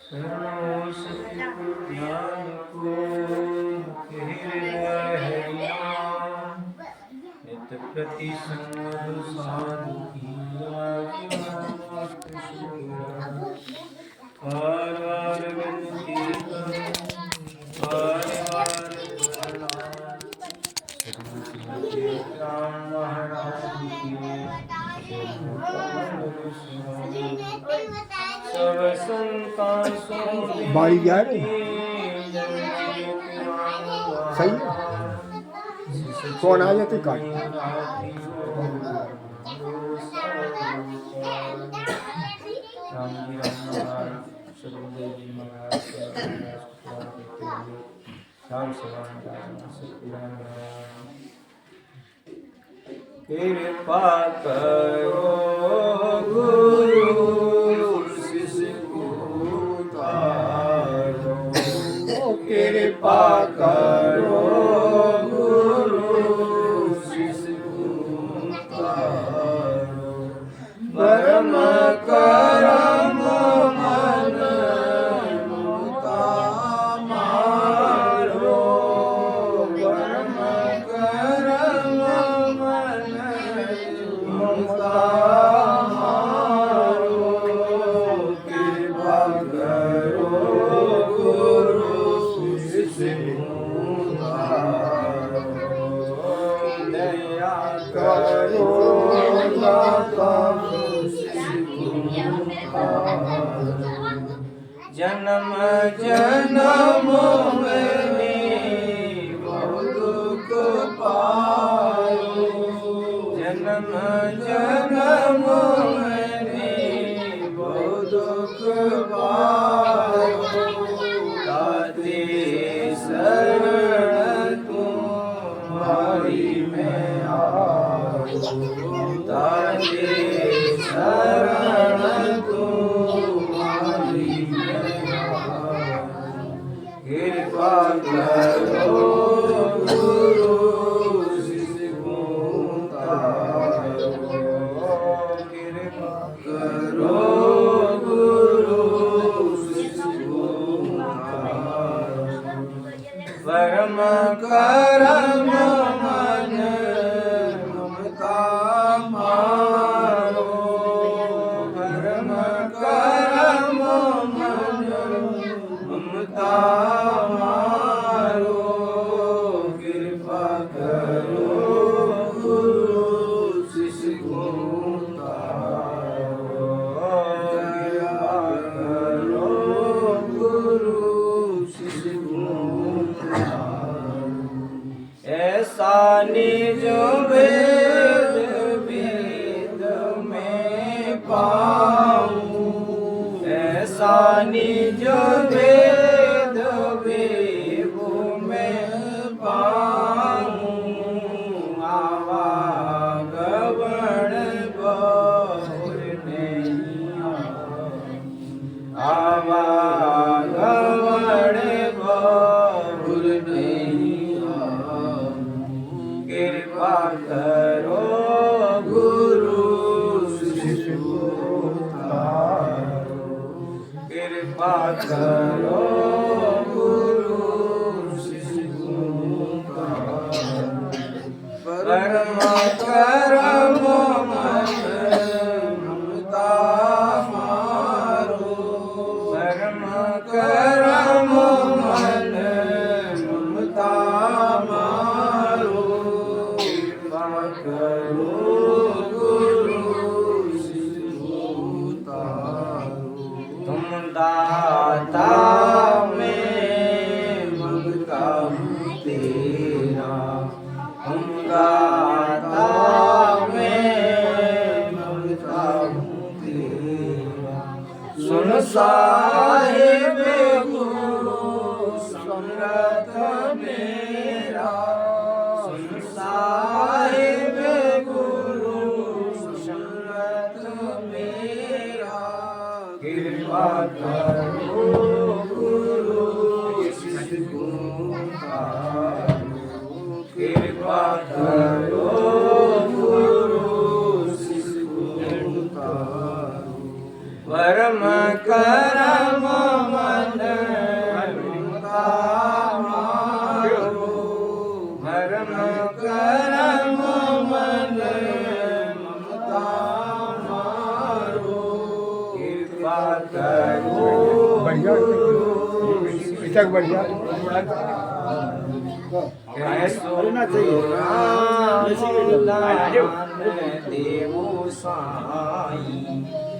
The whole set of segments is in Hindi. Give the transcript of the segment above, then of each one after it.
शरणों सतगुरु ज्ञान को हरिया नित प्रति संग साधु किया बार बार विनती करूं बार बार प्राण महाराज की सब संतान बाड़ी जा रही सही है। कौन आ जाते काट कृपा करो गुरु शिष्य को तारो कृपा करो गुरु शिष्य को तारो परम करम मन मुक्ता मारो परम करम मन मुक्ता मारो कृपा करो गुरु शिष्य दया करो जन्म जन्म में बहुत दुख पायो जन्म जन्म में बहुत दुख पायो ताते शरण तुम्हारी में आओ ताते शरण तुम्हारी कृपा करो गुरु शिष्य को तारो कृपा करो गुरु शिष्य को तारो परम करम मन ममता मारो परम करम मन ममता मारो कृपा करो गुरु शिष्य को तारो कृपा करो गुरु शिष्य को तारो ऐसा निज वेद वेद में पाऊं ऐसा निज वेद वेद में पाऊं आवागमन बहुर नहीं आवागमन बहुर नहीं कृपा करो गुरु शिष्य को तारो कृपा करो गुरु शिष्य को तारो परम करम मन ममता मारो परम करम मन ममता मारो कृपा करो गुरु शिष्य को तारो तुम दाता में मंगता हूँ तेरा तुम दाता में मंगता हूँ तेरा सुन साहिब गुरु समरथ मेरा सुन साहिब गुरु समरथ मेरा कृपा करो गुरु शिष्य को तारो कृपा करो गुरु शिष्य को तारो भरम करम मन ममता मारो, भरम करम मन ममता मारो, कृपा करो बढ़िया इतक बढ़िया कैसो देवो साई,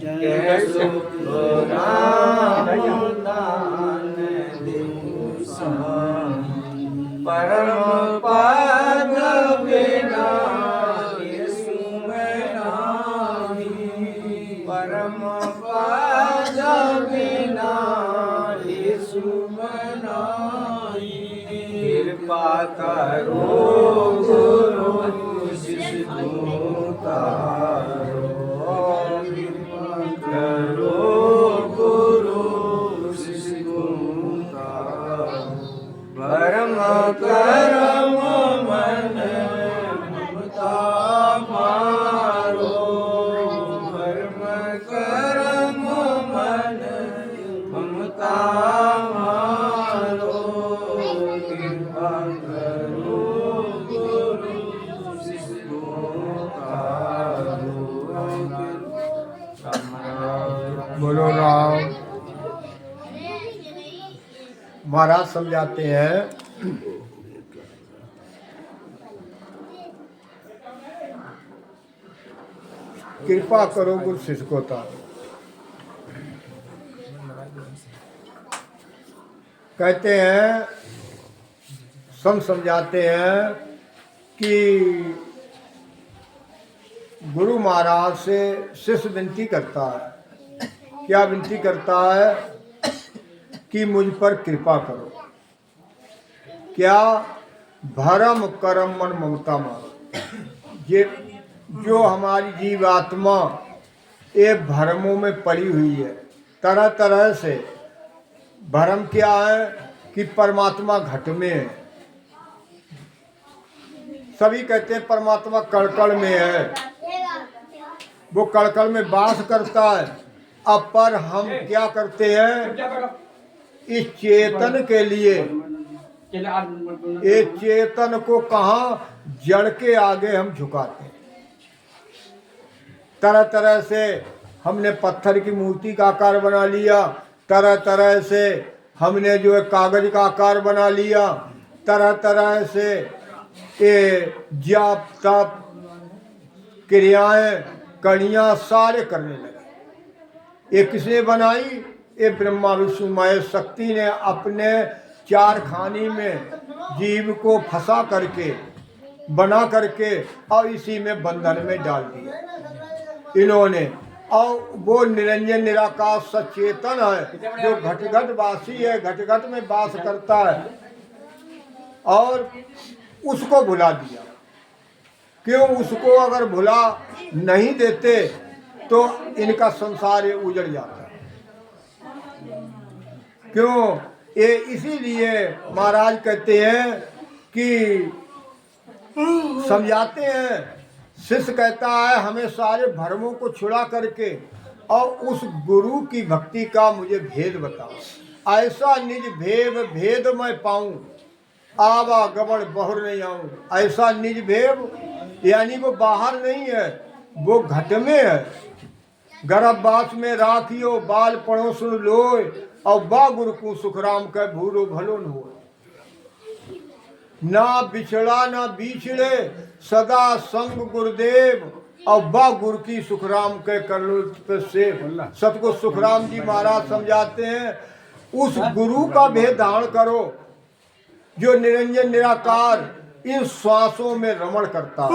कैसो दान देवो साई, परम पद बिना यीशु में नाही, परम पद बिना यीशु में नाही, कृपा करो गुरु शिष्य को तारो, कृपा करो गुरु शिष्य को तारो, परम करम मन ममता मारो, परम करम मन ममता मारो, कृपा करो गुरु शिष्य को तारो। बोलो राम। महाराज समझाते हैं कृपा करो गुरु शिष्य को तारो। कहते हैं समझाते हैं कि गुरु महाराज से शिष्य विनती करता है। क्या विनती करता है? कि मुझ पर कृपा करो। क्या? भरम करम मन ममता मारो। ये जो हमारी जीवात्मा ये भरमों में पड़ी हुई है, तरह तरह से। भरम क्या है? कि परमात्मा घट में है। सभी कहते हैं परमात्मा कड़कड़ में है, वो कड़कड़ में वास करता है। अब पर हम क्या करते हैं? इस चेतन के लिए, ये चेतन को कहाँ जड़ के आगे हम झुकाते हैं। तरह तरह से हमने पत्थर की मूर्ति का आकार बना लिया, तरह तरह से हमने जो है कागज का आकार बना लिया, तरह तरह से ये जाप तप क्रियाएं कड़ियाँ सारे करने लगे। ये किसने बनाई? ये ब्रह्मा विष्णु महेश शक्ति ने अपने चार खानी में जीव को फंसा करके बना करके और इसी में बंधन में डाल दिया इन्होंने। और वो निरंजन निराकार सचेतन है जो घटघट वासी है, घटघट में वास करता है, और उसको भुला दिया। क्यों? उसको अगर भुला नहीं देते तो इनका संसार उजड़ जाता है। क्यों? ये इसीलिए महाराज कहते हैं कि समझाते हैं, शिष्य कहता है हमें सारे भरमों को छुड़ा करके और उस गुरु की भक्ति का मुझे भेद बताओ। ऐसा निज भेद मैं पाऊं, आवा गबड़ बहुर नहीं आऊं। ऐसा निज भेद यानी वो बाहर नहीं है, वो घट में है। गर्भवास में राखियो बाल पड़ो सुन लोय, और बा गुरु को सुखराम कह भूरो भलो न हो। ना बिछड़ा ना बिछड़े सदा संग गुरुदेव, और बा गुरु की सुखराम कह कर लो से। सतगुरु सुखराम जी महाराज समझाते हैं उस गुरु का भेद धारण करो जो निरंजन निराकार इन श्वासों में रमण करता है।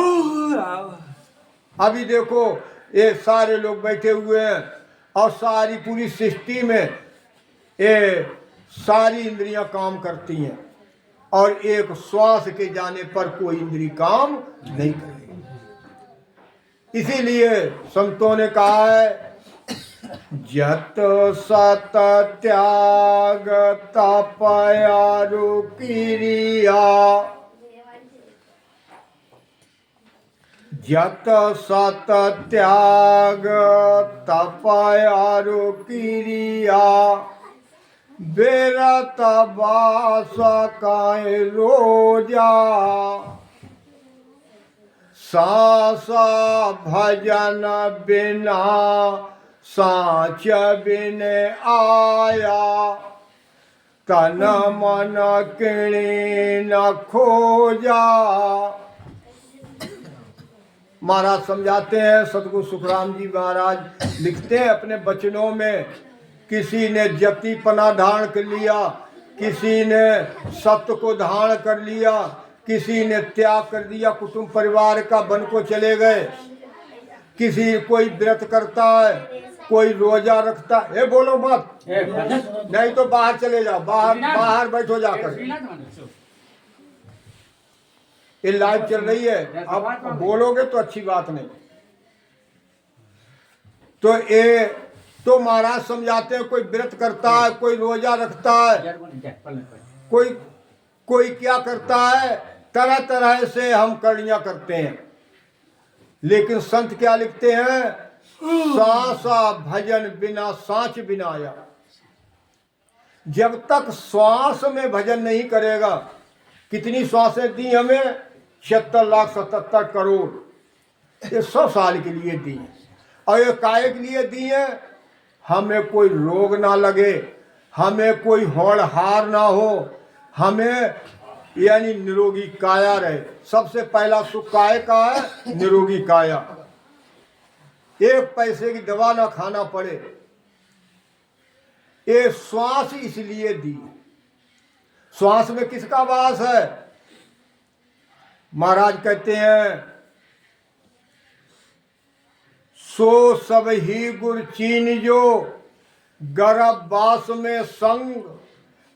अभी देखो ये सारे लोग बैठे हुए हैं और सारी पूरी सृष्टि में ये सारी इंद्रियां काम करती हैं, और एक श्वास के जाने पर कोई इंद्री काम नहीं करेगी। इसीलिए संतों ने कहा है जत सत त्याग तपयारु क्रिया, जत सत त्याग तप आरु क्रिया बेरत बास काय रोजा सास भजन बिना साच बिन आया तन मन किणी न खोजा। महाराज समझाते हैं, सतगुरु सुखराम जी महाराज लिखते हैं अपने वचनों में, किसी ने जतिपना धारण कर लिया, किसी ने सत्य को धारण कर लिया, किसी ने त्याग कर दिया, कुटुंब परिवार का बन को चले गए, किसी कोई व्रत करता है, कोई रोजा रखता है। बोलो मत, नहीं तो बाहर चले जाओ, बाहर बैठो जाकर। ये लाइव चल रही है, अब बोलोगे तो अच्छी बात नहीं। तो ये तो महाराज समझाते हैं, कोई व्रत करता है, कोई रोजा रखता है, कोई क्या करता है, तरह तरह से हम कड़ियां करते हैं। लेकिन संत क्या लिखते हैं, सांसा भजन बिना सांच बिना आया। जब तक श्वास में भजन नहीं करेगा, कितनी श्वासें दी हमें, 76,77 करोड़, ये 100 साल के लिए दी, और ये काय के लिए दी है, हमें कोई रोग ना लगे, हमें कोई होड़-हार ना हो, हमें यानी निरोगी काया रहे। सबसे पहला सुख काय का है, निरोगी काया, एक पैसे की दवा ना खाना पड़े। ये श्वास इसलिए दी, श्वास में किसका वास है? महाराज कहते हैं, सो सब ही गुर चीन जो गर्भ बास में संग,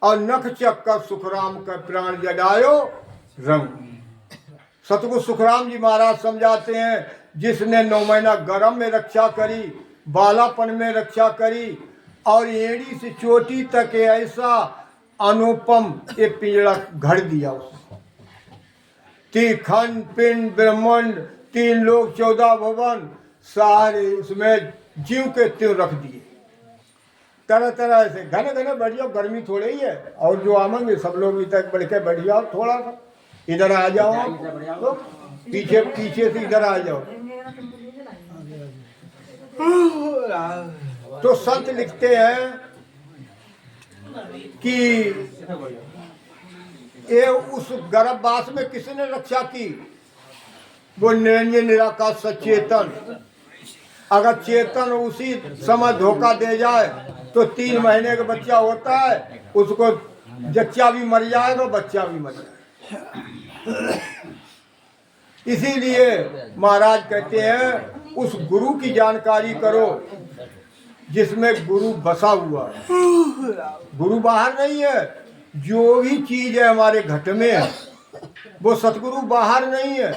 और नख चक्कर सुखराम का प्राण जडायो रंग। सतगुरु सुखराम जी महाराज समझाते हैं, जिसने 9 महीना गर्भ में रक्षा करी, बालापन में रक्षा करी, और एड़ी से चोटी तक ऐसा अनुपम ये पिंजड़ा घड़ दिया उसने। तीखन पिंड ब्रह्मांड 3 लोक 14 भवन सारे उसमें जीव के त्यों रख दिए। तरह तरह से घने घने बैठ जाओ, गर्मी थोड़ी ही है, और जो आवेंगे सब लोग इधर बढ़ के बैठ जाओ, थोड़ा सा इधर आ जाओ, तो पीछे पीछे से इधर आ जाओ। तो संत लिखते हैं कि ये उस गर्भवास में किसने रक्षा की? वो निरंजन निराकार सचेतन। अगर चेतन उसी समय धोखा दे जाए तो 3 महीने का बच्चा होता है, उसको जच्चा भी मर जाएगा, बच्चा भी मर जाएगा। इसीलिए महाराज कहते हैं, उस गुरु की जानकारी करो जिसमें गुरु बसा हुआ है। गुरु बाहर नहीं है, जो भी चीज है हमारे घट में है, वो सतगुरु बाहर नहीं है,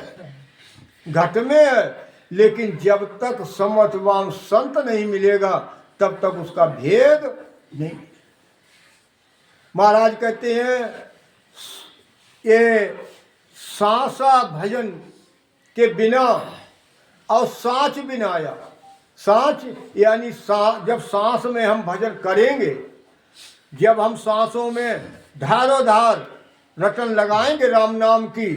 घट में है। लेकिन जब तक समर्थवान संत नहीं मिलेगा, तब तक उसका भेद नहीं। महाराज कहते हैं, ये सांसा भजन के बिना और सांच बिना आया। सांच यानी जब सांस में हम भजन करेंगे, जब हम सांसों में धारो धार रटन लगाएंगे राम नाम की,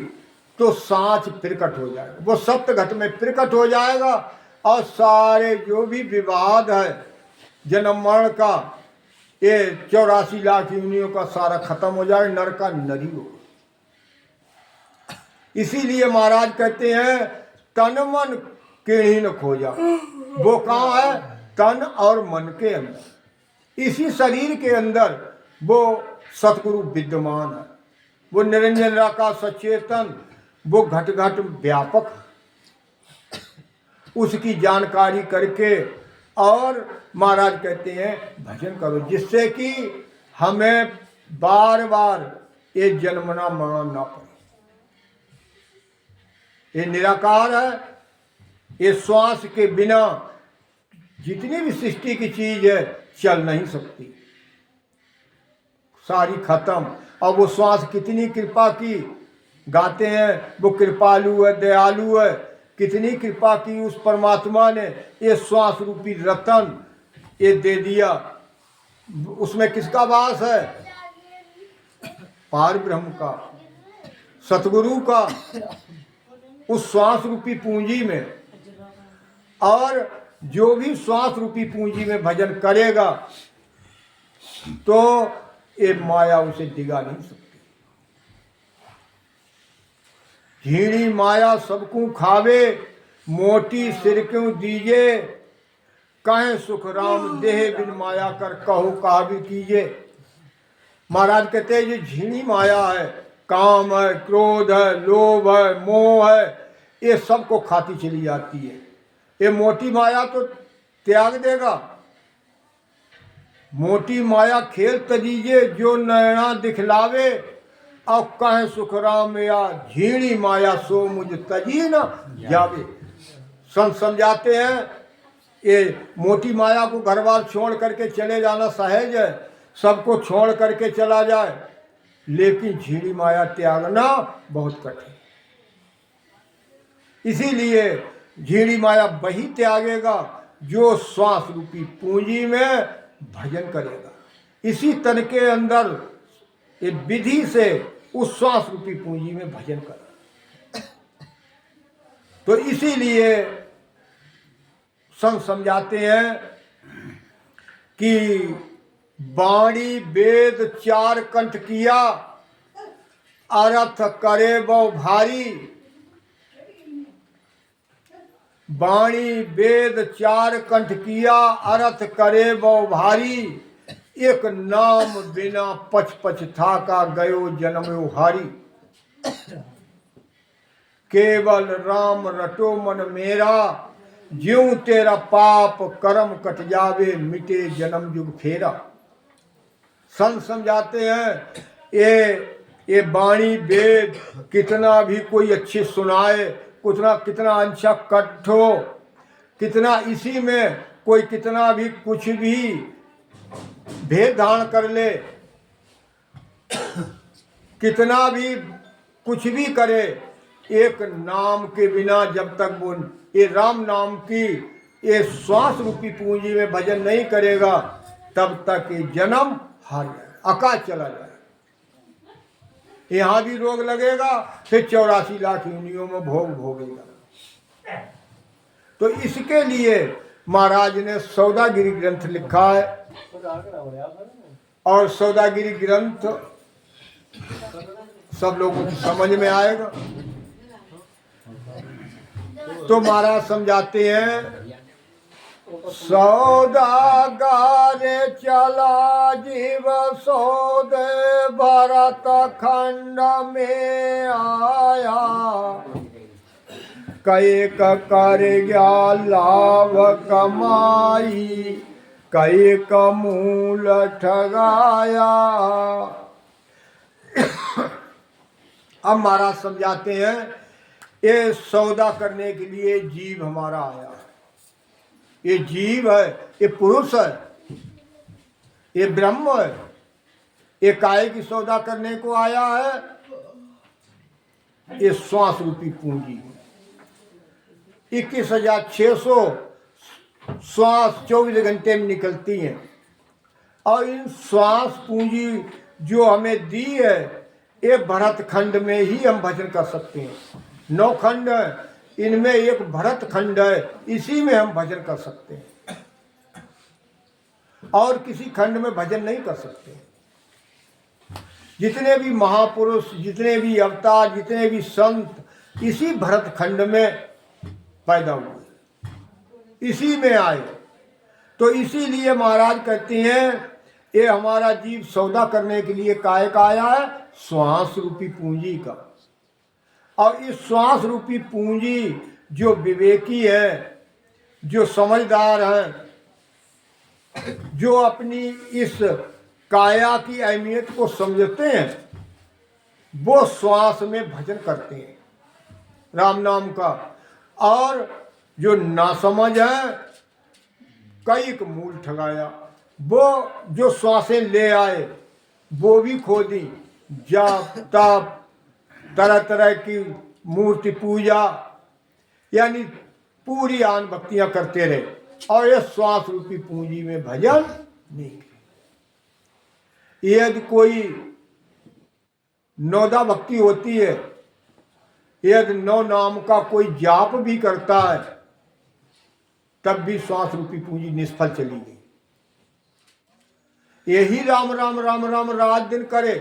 तो सांच प्रकट हो जाएगा, वो सप्त घट में प्रकट हो जाएगा, और सारे जो भी विवाद है जन्म मरण का, ये 84 लाख योनियों का सारा खत्म हो जाएगा, नर का नरी हो। इसीलिए महाराज कहते हैं, तन मन किणी न खोजा। वो कहाँ है? तन और मन के अंदर, इसी शरीर के अंदर वो सतगुरु विद्यमान है। वो निरंजन निराकार सचेतन, वो घट घट व्यापक, उसकी जानकारी करके और महाराज कहते हैं भजन करो, जिससे कि हमें बार बार ये जन्मना मरना ना पड़े। ये निराकार है, ये श्वास के बिना जितनी भी सृष्टि की चीज है चल नहीं सकती, सारी खत्म। और वो श्वास कितनी कृपा की, गाते हैं वो कृपालु है, दयालु है, कितनी कृपा की उस परमात्मा ने, ये श्वास रूपी रतन ये दे दिया। उसमें किसका वास है? पार ब्रह्म का, सतगुरु का, उस श्वास रूपी पूंजी में। और जो भी श्वास रूपी पूंजी में भजन करेगा तो ये माया उसे डिगा नहीं सकती। झीणी माया सबको खावे, मोटी सिर क्यों दीजे, कहें सुख राम देह बिन माया कर कहो कहा भी कीजिए। महाराज कहते हैं ये झीणी माया है, काम है, क्रोध है, लोभ है, मोह है, ये सबको खाती चली जाती है। ये मोटी माया तो त्याग देगा। मोटी माया खेल तजीजे, जो नैना दिखलावे, अब कहें सुख राम या झीणी माया सो मुझ तजी न जावे। संत समझाते हैं ये मोटी माया को घर बार छोड़ करके चले जाना सहज है, सबको छोड़ करके चला जाए, लेकिन झीणी माया त्यागना बहुत कठिन। इसीलिए झीणी माया वही त्यागेगा जो श्वास रूपी पूंजी में भजन करेगा। इसी तन के अंदर ये विधि से उस श्वास रूपी पूंजी में भजन करेगा। तो इसीलिए संत समझाते हैं कि वाणी वेद चार कंठ किया, अर्थ करे बहु भारी। वाणी वेद चार कंठ किया, अर्थ करे बहु भारी। एक नाम बिना पछ पछ था का गयो जन्म हारी। केवल राम रटो मन मेरा, ज्यों तेरा पाप कर्म कट जावे, मिटे जन्म युग फेरा। संत समझाते हैं ये वाणी वेद कितना भी कोई अच्छी सुनाए, कितना अच्छा कठ हो, कितना इसी में कोई कितना भी कुछ भी भेद धारण कर ले, कितना भी कुछ भी करे, एक नाम के बिना जब तक वो ये राम नाम की ये श्वास रूपी पूंजी में भजन नहीं करेगा तब तक ये जन्म हार जाए, अका चला जाए। यहाँ भी रोग लगेगा, फिर 84 लाख योनियों में भोग भोगेगा। तो इसके लिए महाराज ने सौदागिरी ग्रंथ लिखा है, और सौदागिरी ग्रंथ सब लोगों की समझ में आएगा। तो महाराज समझाते हैं, सौदागर चला जीव सौदे भरत खंड में आया, कैक कर गया लाभ कमाई, कैक मूल ठगाया। अब महाराज समझाते हैं ये सौदा करने के लिए जीव हमारा आया है। ये जीव है, ये पुरुष है, ये ब्रह्म है, ये काय की सौदा करने को आया है। ये श्वास रूपी पूंजी 21,600 श्वास 24 घंटे में निकलती हैं, और इन श्वास पूंजी जो हमें दी है ये भरत खंड में ही हम भजन कर सकते हैं। 9 खंड है, इनमें एक भरत खंड है, इसी में हम भजन कर सकते हैं, और किसी खंड में भजन नहीं कर सकते। जितने भी महापुरुष, जितने भी अवतार, जितने भी संत इसी भरत खंड में पैदा हुए, इसी में आए। तो इसीलिए महाराज कहते हैं ये हमारा जीव सौदा करने के लिए काय का आया है? श्वास रूपी पूंजी का। और इस श्वास रूपी पूंजी जो विवेकी है, जो समझदार है, जो अपनी इस काया की अहमियत को समझते हैं, वो श्वास में भजन करते हैं राम नाम का। और जो नासमझ है, कई का मूल ठगाया, वो जो श्वासें ले आए वो भी खो दी। जाप तप, तरह तरह की मूर्ति पूजा, यानी पूरी आन भक्तियां करते रहे और ये श्वास रूपी पूंजी में भजन नहीं करे। यदि कोई नौदा भक्ति होती है, यदि नौ नाम का कोई जाप भी करता है, तब भी श्वास रूपी पूंजी निष्फल चली गई। यही राम राम राम राम रात दिन करे,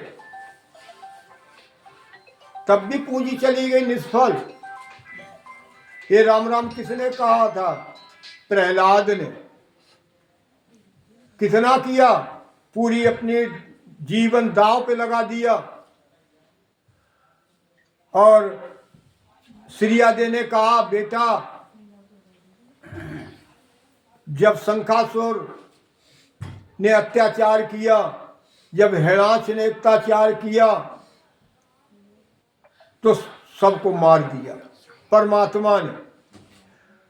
तब भी पूंजी चली गई निष्फल। ये राम राम किसने कहा था? प्रहलाद ने। कितना किया? पूरी अपनी जीवन दांव पे लगा दिया। और श्रीयादे ने कहा, बेटा जब शंखासुर ने अत्याचार किया, जब हिरणाक्ष ने अत्याचार किया, तो सबको मार दिया परमात्मा ने।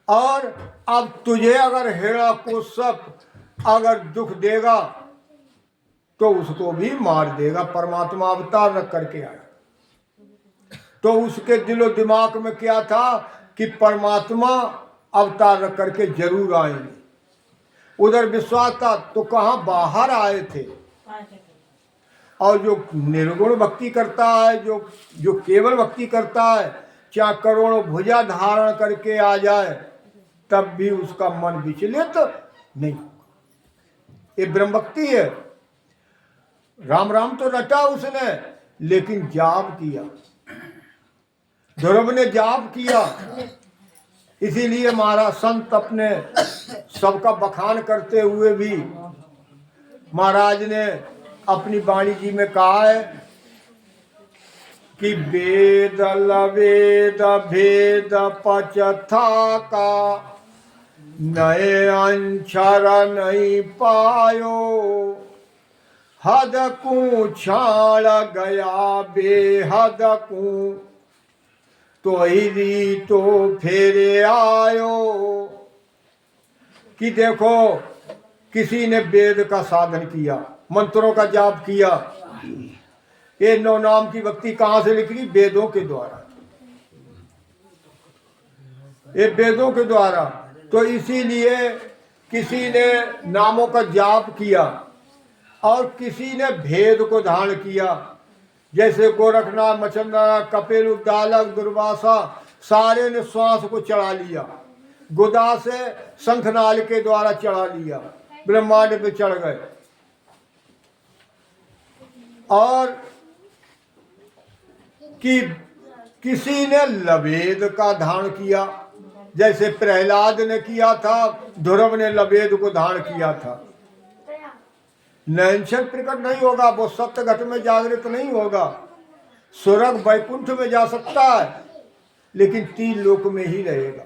और अब तुझे अगर हिरण्यकश्यप अगर दुख देगा तो उसको भी मार देगा। परमात्मा अवतार रख करके आया। तो उसके दिलो दिमाग में क्या था कि परमात्मा अवतार रख करके जरूर आएंगे। उधर विश्वास था तो कहाँ बाहर आए थे। और जो निर्गुण भक्ति करता है, जो केवल भक्ति करता है, चाहे करोड़ों भुजा धारण करके आ जाए, तब भी उसका मन विचलित नहीं होगा। ये ब्रह्म भक्ति है। राम राम तो रटा उसने, लेकिन जाप किया। ध्रुव ने जाप किया। इसीलिए महाराज संत अपने सबका बखान करते हुए भी महाराज ने अपनी वाणी जी में कहा है कि वेद लवेद भेद पचथा का नए अंशर नहीं पायो, हद को छाड़ गया बेहद को, तो ही तो फेरे आयो। कि देखो किसी ने वेद का साधन किया, मंत्रों का जाप किया। ये नौ नाम की भक्ति कहां से निकली? वेदों के द्वारा। ये वेदों के द्वारा। तो इसीलिए किसी ने नामों का जाप किया और किसी ने भेद को धारण किया। जैसे गोरखनाथ, मचंद्रनाथ, कपिल, उद्दालक, दुर्वासा, सारे ने श्वास को चढ़ा लिया। गुदा से शंखनाल के द्वारा चढ़ा लिया, ब्रह्मांड पे चढ़ गए। और कि किसी ने लवेद का धारण किया, जैसे प्रहलाद ने किया था, ध्रुव ने लवेद को धारण किया था। नैनछल प्रकट नहीं होगा, वो सत्य घट में जागृत नहीं होगा। स्वर्ग वैकुंठ में जा सकता है, लेकिन तीन लोक में ही रहेगा।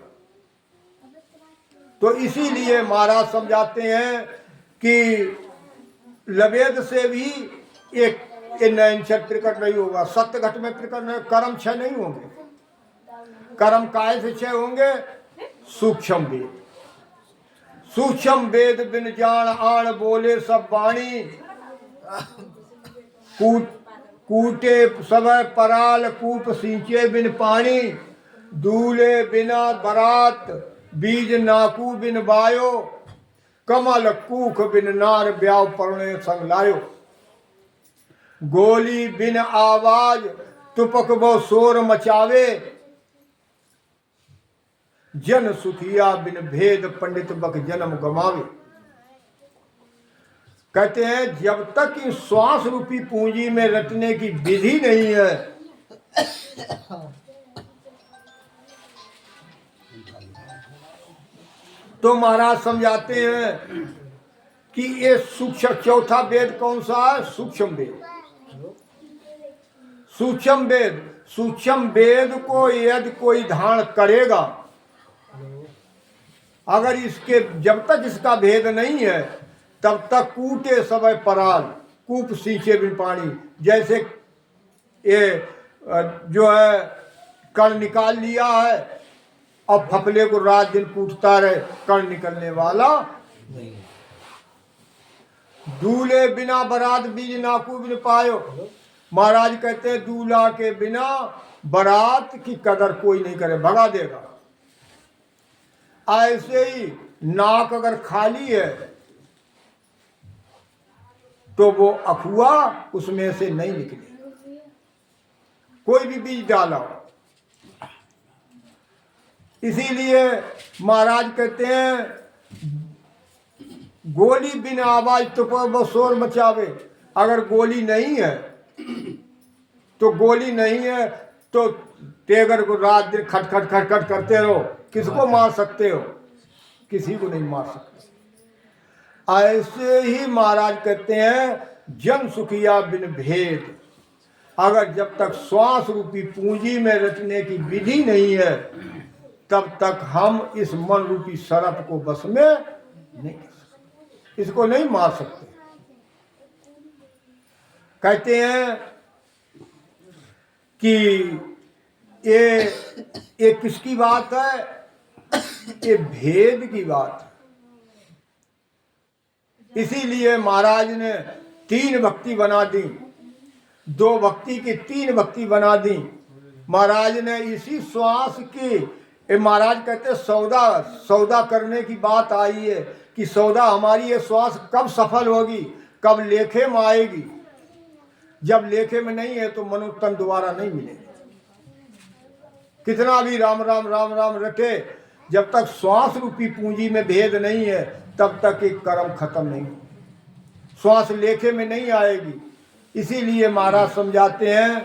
तो इसीलिए महाराज समझाते हैं कि लवेद से भी एक नैनछल प्रकट नहीं होगा, सत्य घट में प्रकट नहीं। कर्म क्षय नहीं होंगे। कर्म काय से क्षय होंगे? सूक्ष्म वेद। सूक्ष्म वेद बिन जान आण बोले सब वाणी, कूटे सब पराल कूप सींचे बिन पानी, दूले बिना बरात बीज नाकू बिन बायो, कमल कूख बिन नार ब्याव परणे संग लायो, गोली बिन आवाज तुपक वो शोर मचावे, जन सुखिया बिन भेद पंडित बक जन्म गमावे। कहते हैं जब तक इस श्वास रूपी पूंजी में रटने की विधि नहीं है, तो महाराज समझाते हैं कि ये सूक्ष्म चौथा वेद कौन सा है? सूक्ष्म वेद। सूक्ष्म वेद, सूक्ष्म वेद को यदि कोई धारण करेगा, अगर इसके जब तक इसका भेद नहीं है, तब तक कूटे सबय पराल कूप सींचे बिन पानी। जैसे ये जो है कण निकाल लिया है, अब फफले को रात दिन कूटता रहे, कण निकलने वाला नहीं। दूल्हे बिना बारात बीज नाकू बिन पायो। महाराज कहते हैं दूल्हा के बिना बारात की कदर कोई नहीं करे, भगा देगा। ऐसे ही नाक अगर खाली है तो वो अफुआ उसमें से नहीं निकले, कोई भी बीज डाला हो। इसीलिए महाराज कहते हैं गोली बिना आवाज तो वो शोर मचावे। अगर गोली नहीं है तो गोली नहीं है तो टेगर को रात दिन खटखट खटखट करते रहो, किसको मार सकते हो? किसी को नहीं मार सकते। ऐसे ही महाराज कहते हैं जन सुखिया बिन भेद। अगर जब तक श्वास रूपी पूंजी में रचने की विधि नहीं है तब तक हम इस मन रूपी शरत को बस में नहीं कर सकते, इसको नहीं मार सकते। कहते हैं कि ये किसकी बात है? ये भेद की बात है। इसीलिए महाराज ने 3 भक्ति बना दी, 2 भक्ति की 3 भक्ति बना दी महाराज ने इसी श्वास की। महाराज कहते सौदा करने की बात आई है कि सौदा हमारी ये श्वास कब सफल होगी, कब लेखे में आएगी। जब लेखे में नहीं है तो मनुष्य तन दोबारा नहीं मिलेगा। कितना भी राम राम राम राम रटे, जब तक श्वास रूपी पूंजी में भेद नहीं है तब तक एक कर्म खत्म नहीं, श्वास लेखे में नहीं आएगी। इसीलिए महाराज समझाते हैं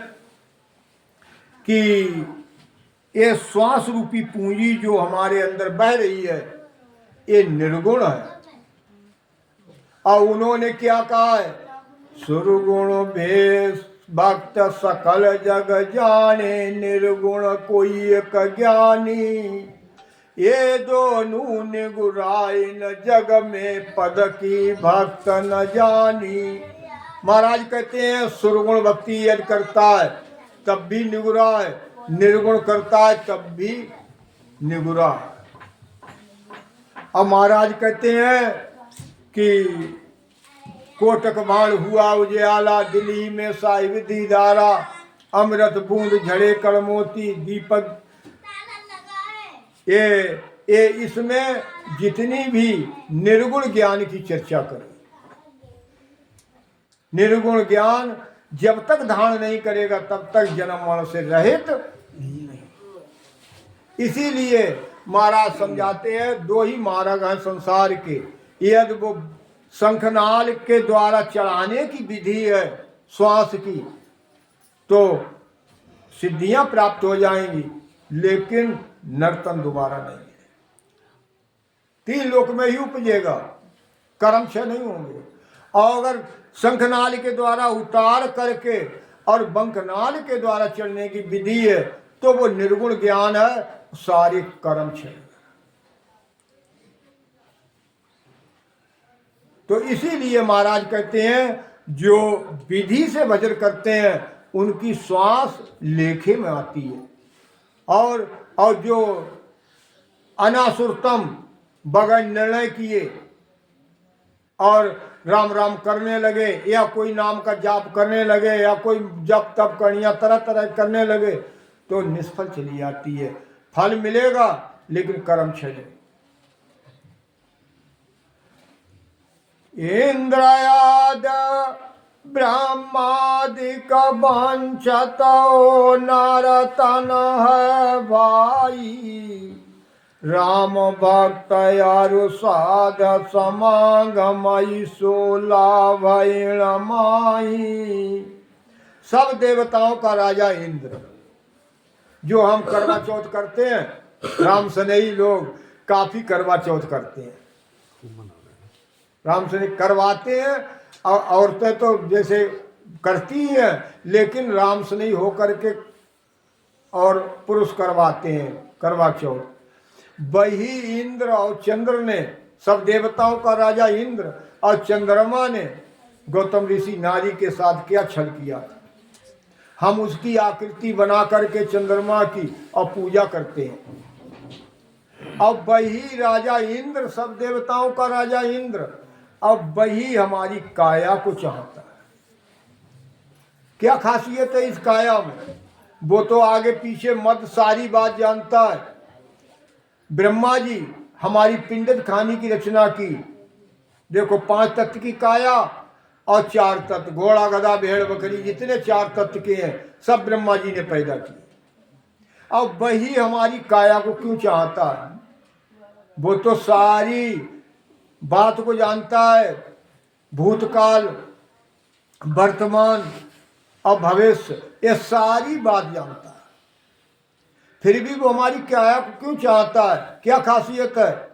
कि ये श्वास रूपी पूंजी जो हमारे अंदर बह रही है ये निर्गुण है। और उन्होंने क्या कहा है? सुरगुण भेष भक्त सकल जग जाने, निर्गुण कोई एक ज्ञानी, ये दोनों निगुराई न जग में पद की भक्त न जानी। महाराज कहते हैं सुरगुण भक्ति यदि करता है तब भी निगुरा है, निर्गुण करता है तब भी निगुरा है। अब महाराज कहते हैं कि कोटक बाण हुआ उजियाला, दिल्ली में साहिब दीदारा, अमृत बूंद झड़े कड़मोती दीपक। ये इसमें जितनी भी निर्गुण ज्ञान की चर्चा करें, निर्गुण ज्ञान जब तक धारण नहीं करेगा तब तक जन्म मरण से रहित नहीं। इसीलिए महाराज समझाते हैं 2 ही मार्ग हैं संसार के। यदि वो शंखनाल के द्वारा चढ़ाने की विधि है श्वास की तो सिद्धियां प्राप्त हो जाएंगी, लेकिन नर्तन दोबारा नहीं है। 3 लोक में ही उपजेगा, कर्म क्षय नहीं होंगे। और अगर शंखनाल के द्वारा उतार करके और बंकनाल के द्वारा चलने की विधि है तो वो निर्गुण ज्ञान है, सारे कर्म क्षय। तो इसीलिए महाराज कहते हैं जो विधि से भजन करते हैं उनकी श्वास लेखे में आती है। और जो अनासुरतम बगैर निर्णय किए और राम राम करने लगे या कोई नाम का जाप करने लगे या कोई जप तप करिया तरह तरह करने लगे तो निष्फल चली जाती है। फल मिलेगा लेकिन कर्म क्षय। इंद्रयाद ब्रह्मादिक वांछतो नरतन है भाई, राम भक्त यारु साध समागमई सोला भैण माही। सब देवताओं का राजा इंद्र, जो हम करवा चौथ करते हैं, राम सनेही लोग काफी करवा चौथ करते हैं, राम से करवाते हैं। और औरतें तो जैसे करती हैं लेकिन राम से नहीं होकर के और पुरुष करवाते हैं करवा चौथ। वही इंद्र और चंद्र ने, सब देवताओं का राजा इंद्र और चंद्रमा ने गौतम ऋषि नारी के साथ क्या छल किया था। हम उसकी आकृति बना करके चंद्रमा की और पूजा करते हैं। अब वही राजा इंद्र, सब देवताओं का राजा इंद्र, अब वही हमारी काया को चाहता है। क्या खासियत है इस काया में? वो तो आगे पीछे मत सारी बात जानता है। ब्रह्मा जी हमारी पिंड खानी की रचना की। देखो 5 तत्व की काया और 4 तत्व, घोड़ा गधा भेड़ बकरी, जितने 4 तत्व के हैं सब ब्रह्मा जी ने पैदा किए। अब वही हमारी काया को क्यों चाहता है? वो तो सारी बात को जानता है, भूतकाल, वर्तमान और भविष्य, ये सारी बात जानता है। फिर भी वो हमारी काया को क्यों चाहता है? क्या खासियत है?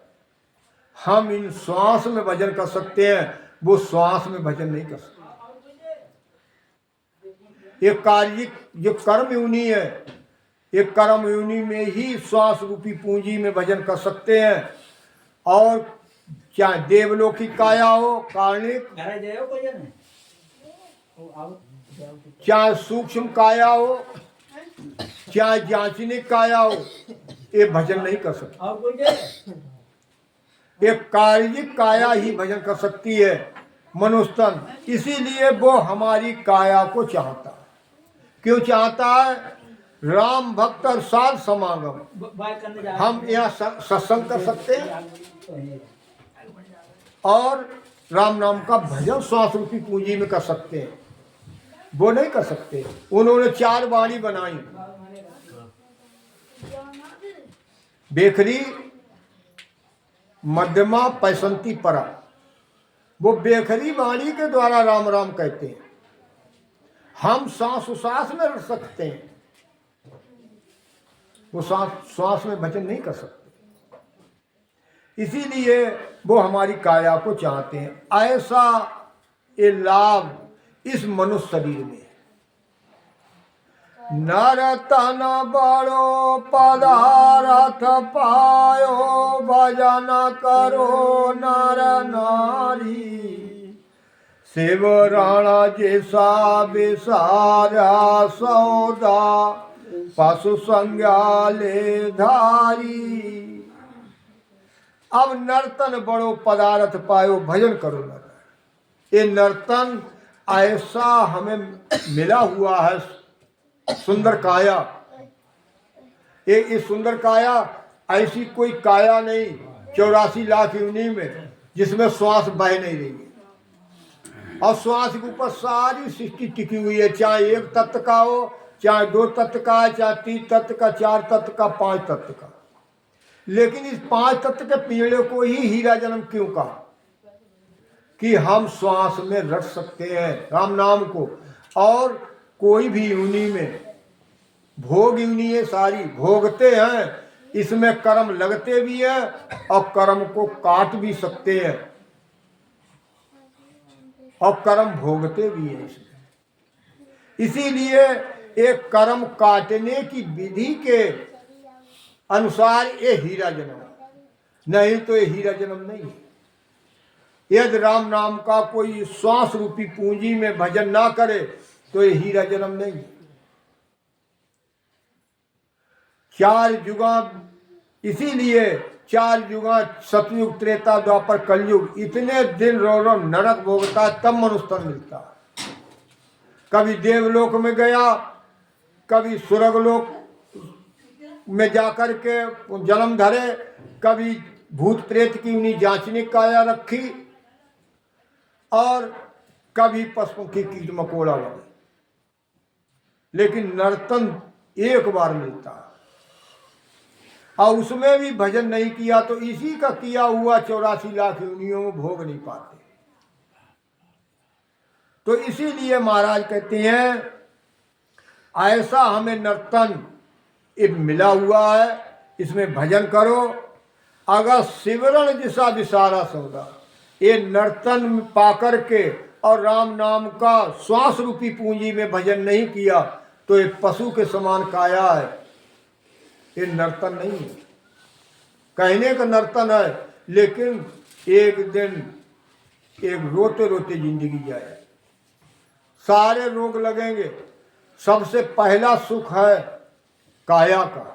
हम इन श्वास में भजन कर सकते हैं, वो श्वास में भजन नहीं कर सकते। ये कार्य जो कर्म योनि है, ये कर्म योनि में ही श्वास रूपी पूंजी में भजन कर सकते हैं। और चाहे देवलोक की काया हो, कारणिक, चाहे सूक्ष्म काया हो, चाहे जांचनिक काया हो, ये भजन नहीं कर सकते। एक कार्यिक काया ही भजन कर सकती है, मनुष्यतन। इसीलिए वो हमारी काया को चाहता है। क्यों चाहता है? राम भक्त और साध समागम। हम यहाँ सत्संग कर सकते हैं और राम नाम का भजन श्वास रूपी पूंजी में कर सकते हैं, वो नहीं कर सकते। उन्होंने 4 वाणी बनाई, बेखरी, मध्यमा, पैसंती, परा। वो बेखरी वाणी के द्वारा राम राम कहते हैं। हम सांस उसास में रह सकते हैं, वो श्वास में भजन नहीं कर सकते। इसीलिए वो हमारी काया को चाहते हैं। ऐसा ये लाभ इस मनुष्य शरीर में। नरतन बड़ो पदारथ पायो, भजन करो नर नारी। शिव राणा जैसा विसारा सौदा, पशु संज्ञा ले धारी। अब नर्तन बड़ो पदार्थ पायो, भजन करो नर। ये नर्तन ऐसा हमें मिला हुआ है, सुंदर काया। ये सुंदर काया, ऐसी कोई काया नहीं 84 लाख योनि में जिसमें श्वास बह नहीं रही है। और श्वास के ऊपर सारी सृष्टि टिकी हुई है, चाहे 1 तत्व का हो, चाहे 2 तत्व का है, चाहे 3 तत्व का, 4 तत्व का, 5 तत्व का। लेकिन इस 5 तत्व के पीड़े को ही हीरा जन्म क्यों कहा? कि हम श्वास में रट सकते हैं राम नाम को। और कोई भी योनि में, भोग योनि है सारी, भोगते हैं, इसमें कर्म लगते भी हैं और कर्म को काट भी सकते हैं और कर्म भोगते भी हैं इसमें। इसीलिए एक कर्म काटने की विधि के अनुसार ये हीरा जन्म, नहीं तो ये हीरा जन्म नहीं है। यदि राम नाम का कोई श्वास रूपी पूंजी में भजन ना करे तो ये हीरा जन्म नहीं है। 4 युगा, इसीलिए 4 युगा, सतयुग, त्रेता, द्वापर, कलयुग, इतने दिन रो नरक भोगता है तब मनुष्य मिलता है। कभी देवलोक में गया, कभी स्वर्गलोक में जाकर के जन्म धरे, कभी भूत प्रेत की उन्हीं जांचने काया रखी, और कभी पशुओं की कीट मकोड़ा बने। लेकिन नर्तन एक बार मिलता है, और उसमें भी भजन नहीं किया तो इसी का किया हुआ 84 लाख योनियों में भोग नहीं पाते। तो इसीलिए महाराज कहते हैं ऐसा हमें नर्तन मिला हुआ है, इसमें भजन करो। अगर शिवरण जैसा विसारा सौदा, ये नर्तन पाकर के और राम नाम का श्वास रूपी पूंजी में भजन नहीं किया तो ये पशु के समान काया है, ये नर्तन नहीं है। कहने का नर्तन है, लेकिन एक दिन एक रोते रोते जिंदगी जाए, सारे रोग लगेंगे। सबसे पहला सुख है काया का।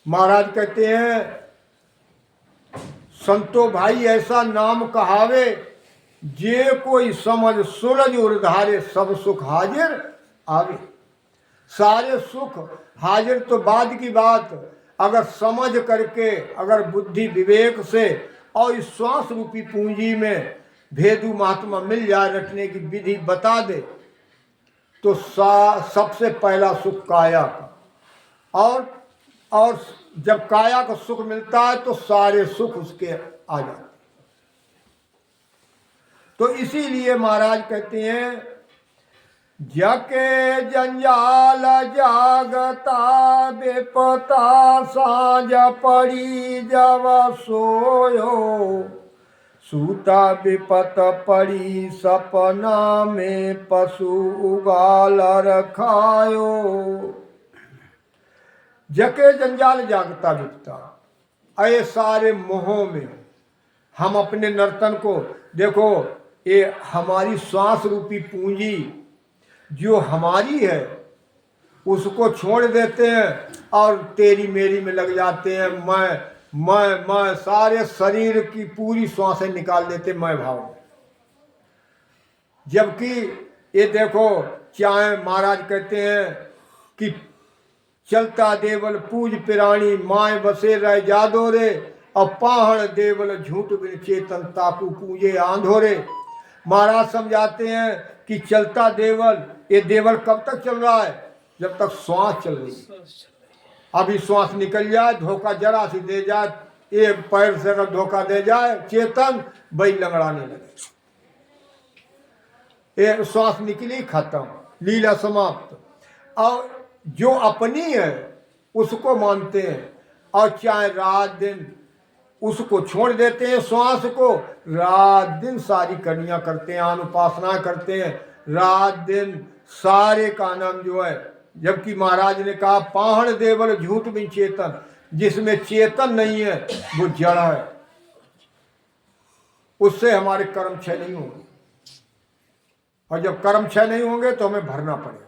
महाराज कहते हैं संतो भाई ऐसा नाम कहावे, जे कोई समझ सूरज उर्धारे, सब सुख हाजिर आवे। सारे सुख हाजिर तो बाद की बात, अगर समझ करके, अगर बुद्धि विवेक से और इस श्वास रूपी पूंजी में भेदू महात्मा मिल जाए, रटने की विधि बता दे, तो सबसे पहला सुख काया का। और जब काया का सुख मिलता है तो सारे सुख उसके आ जाते। तो इसीलिए महाराज कहते हैं, जके जंजाल जागता बेपता, साँझ पड़ी जब सोयो, सूता विपत पड़ी सपना में, पशु उगाल रखायो। जके जंजाल जागता बिपता, अये सारे मोहों में हम अपने नर्तन को, देखो ये हमारी श्वास रूपी पूंजी जो हमारी है उसको छोड़ देते हैं और तेरी मेरी में लग जाते हैं। मैं सारे शरीर की पूरी श्वासें निकाल देते मैं भाव में। जबकि ये देखो, चाहे महाराज कहते हैं कि चलता देवल पूज पिराणी, माए बसे रह जादो रे, और पाहड़ देवल झूठ बिन चेतन ताकू पूजे आंधोरे। महाराज समझाते हैं कि चलता देवल, ये देवल कब तक चल रहा है? जब तक श्वास चल रही है। अभी श्वास निकल जाए, धोखा जरा सी दे जाए, एक पैर से अगर धोखा दे जाए चेतन, वही लंगड़ाने लगे। ये श्वास निकली, खत्म, लीला समाप्त। और जो अपनी है उसको मानते हैं, और चाहे रात दिन उसको छोड़ देते हैं, श्वास को रात दिन सारी कन्या करते हैं, अनुपासना करते हैं, रात दिन सारे का नाम जो है। जबकि महाराज ने कहा पाहड़ देवल झूठ बिन चेतन, जिसमें चेतन नहीं है वो जड़ है, उससे हमारे कर्म क्षय नहीं होंगे। और जब कर्म क्षय नहीं होंगे तो हमें भरना पड़ेगा।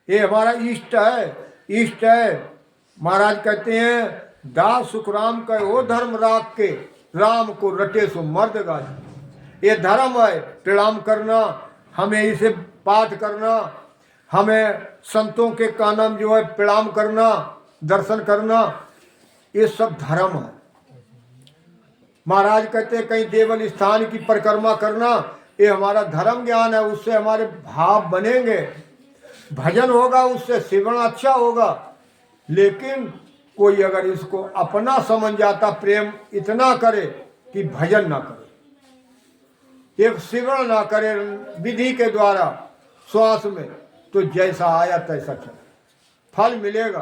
ये हमारा इष्ट है, इष्ट है। महाराज कहते हैं, दास सुख राम का ओ धर्म राख के, राम को रटे सो मर्द गाज। ये धर्म है, प्रणाम करना, हमें इसे पाठ करना, हमें संतों के कानम जो है प्रणाम करना, दर्शन करना, ये सब धर्म है। महाराज कहते हैं कहीं देवल स्थान की परिक्रमा करना, ये हमारा धर्म ज्ञान है, उससे हमारे भाव बनेंगे, भजन होगा, उससे सेवन अच्छा होगा। लेकिन कोई अगर इसको अपना समझ जाता, प्रेम इतना करे कि भजन ना करे, एक सेवन ना करे विधि के द्वारा श्वास में, तो जैसा आया तैसा चले, फल मिलेगा,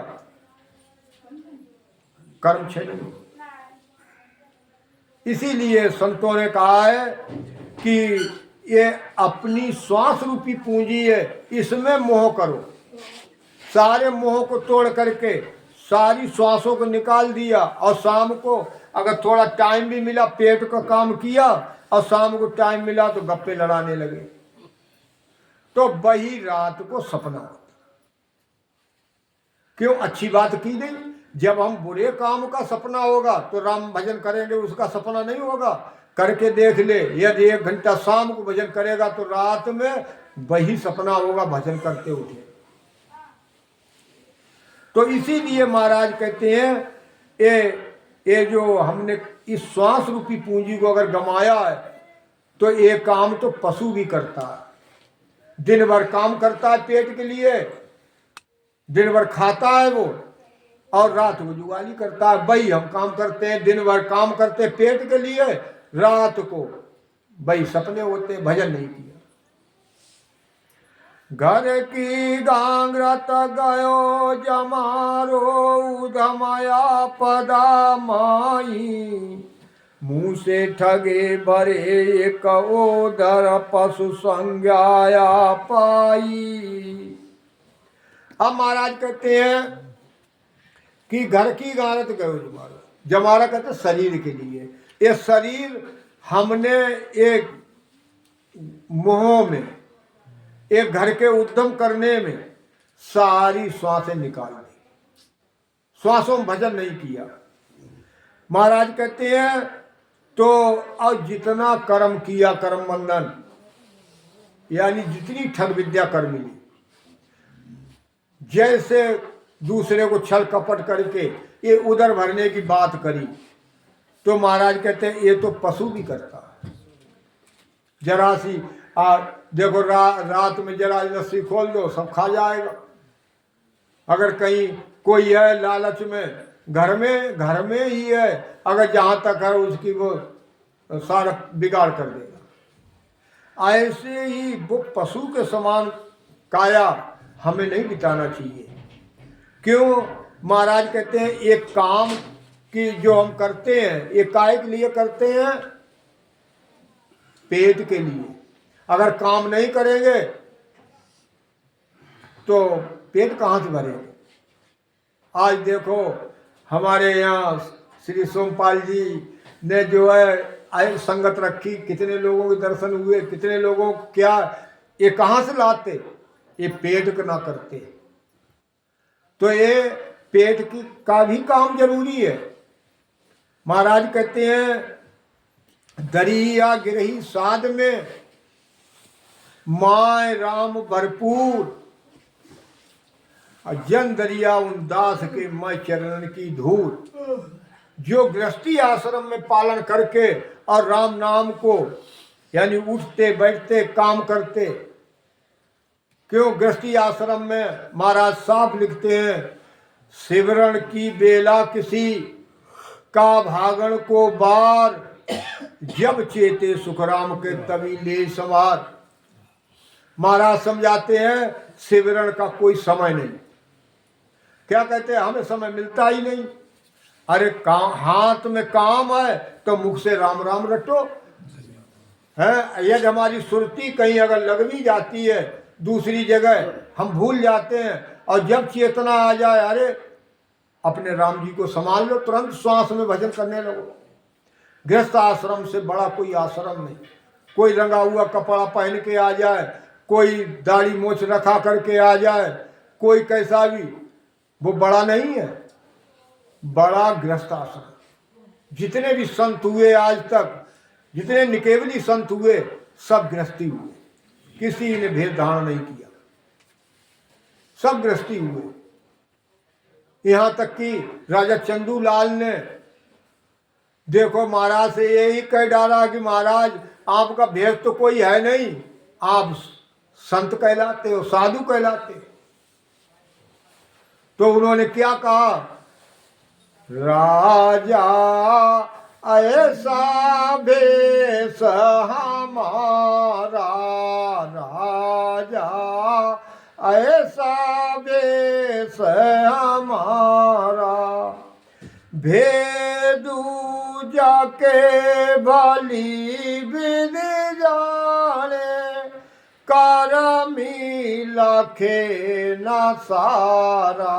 कर्म क्षय नहीं। इसीलिए संतों ने कहा है कि ये अपनी श्वास रूपी पूंजी है, इसमें मोह करो। सारे मोह को तोड़ करके सारी श्वासों को निकाल दिया, और शाम को अगर थोड़ा टाइम भी मिला पेट का काम किया, और शाम को टाइम मिला तो गप्पे लड़ाने लगे, तो वही रात को सपना होता। क्यों? अच्छी बात की गई। जब हम बुरे काम का सपना होगा तो राम भजन करेंगे, उसका सपना नहीं होगा। करके देख ले, यदि 1 घंटा शाम को भजन करेगा तो रात में वही सपना होगा, भजन करते उठे। तो इसीलिए महाराज कहते हैं ये जो हमने इस श्वास रूपी पूंजी को अगर गमाया है, तो ये काम तो पशु भी करता है। दिन भर काम करता है पेट के लिए, दिन भर खाता है वो, और रात को जुगाली करता है। भाई हम काम करते हैं, दिन भर काम करते हैं पेट के लिए, रात को भाई सपने होते, भजन नहीं किया। घर की गांगरत गयो जमारो, उधमया पदा माई, मुँह से ठगे भरे कओदर, पशु संज्ञाया पाई। अब महाराज कहते हैं कि घर की गारत गयो जमारा, जमारा कहते शरीर के लिए। ये शरीर हमने एक मोह में, एक घर के उद्यम करने में सारी श्वासें निकाल दी, श्वासों में भजन नहीं किया। महाराज कहते हैं तो अब जितना कर्म किया, कर्म बंधन यानी जितनी ठग विद्या कर मिली, जैसे दूसरे को छल कपट करके ये उधर भरने की बात करी। तो महाराज कहते हैं ये तो पशु भी करता है। जरा सी देखो रात में जरा लस्सी खोल दो सब खा जाएगा। अगर कहीं कोई है लालच में घर में ही है, अगर जहां तक है उसकी वो सारा बिगाड़ कर देगा। ऐसे ही वो पशु के समान काया हमें नहीं बिताना चाहिए। क्यों? महाराज कहते हैं एक काम की जो हम करते हैं ये काय के लिए करते हैं? पेट के लिए। अगर काम नहीं करेंगे तो पेट कहाँ से भरेंगे? आज देखो हमारे यहाँ श्री सोमपाल जी ने जो है आय संगत रखी, कितने लोगों के दर्शन हुए, कितने लोगों क्या, ये कहाँ से लाते? ये पेट का ना करते। तो ये पेट की का भी काम जरूरी है। महाराज कहते हैं दरिया गिरही साध में माय राम भरपूर, जन दरिया उन दास के मैं चरणन की धूल। जो गृहस्थी आश्रम में पालन करके और राम नाम को यानी उठते बैठते काम करते। क्यों? गृहस्थी आश्रम में महाराज साफ लिखते हैं सिवरण की बेला किसी का भागण को बार, जब चेते सुखराम के तभी ले सवार। महाराज समझाते हैं सिवरण का कोई समय नहीं। क्या कहते हैं? हमें समय मिलता ही नहीं। अरे काम, हाथ में काम है तो मुख से राम राम रटो है। यदि हमारी सुरती कहीं अगर लग भी जाती है दूसरी जगह हम भूल जाते हैं, और जब चेतना आ जाए अरे अपने राम जी को संभाल लो, तुरंत श्वास में भजन करने लगो। गृहस्थ आश्रम से बड़ा कोई आश्रम नहीं। कोई रंगा हुआ कपड़ा पहन के आ जाए, कोई दाढ़ी मोछ रखा करके आ जाए, कोई कैसा भी, वो बड़ा नहीं है। बड़ा गृहस्थ आश्रम। जितने भी संत हुए आज तक, जितने निकेवली संत हुए, सब गृहस्थी हुए, किसी ने भेद धारण नहीं किया, सब गृहस्थी हुए। यहां तक कि राजा चंदूलाल ने देखो महाराज से यही कह डाला कि महाराज आपका भेद तो कोई है नहीं, आप संत कहलाते हो, साधु कहलाते। तो उन्होंने क्या कहा? राजा ऐसा भेष हमारा, राजा ऐसा भेष हमारा, भेदू जाके भली विधि जाने, करमी लखे न सारा,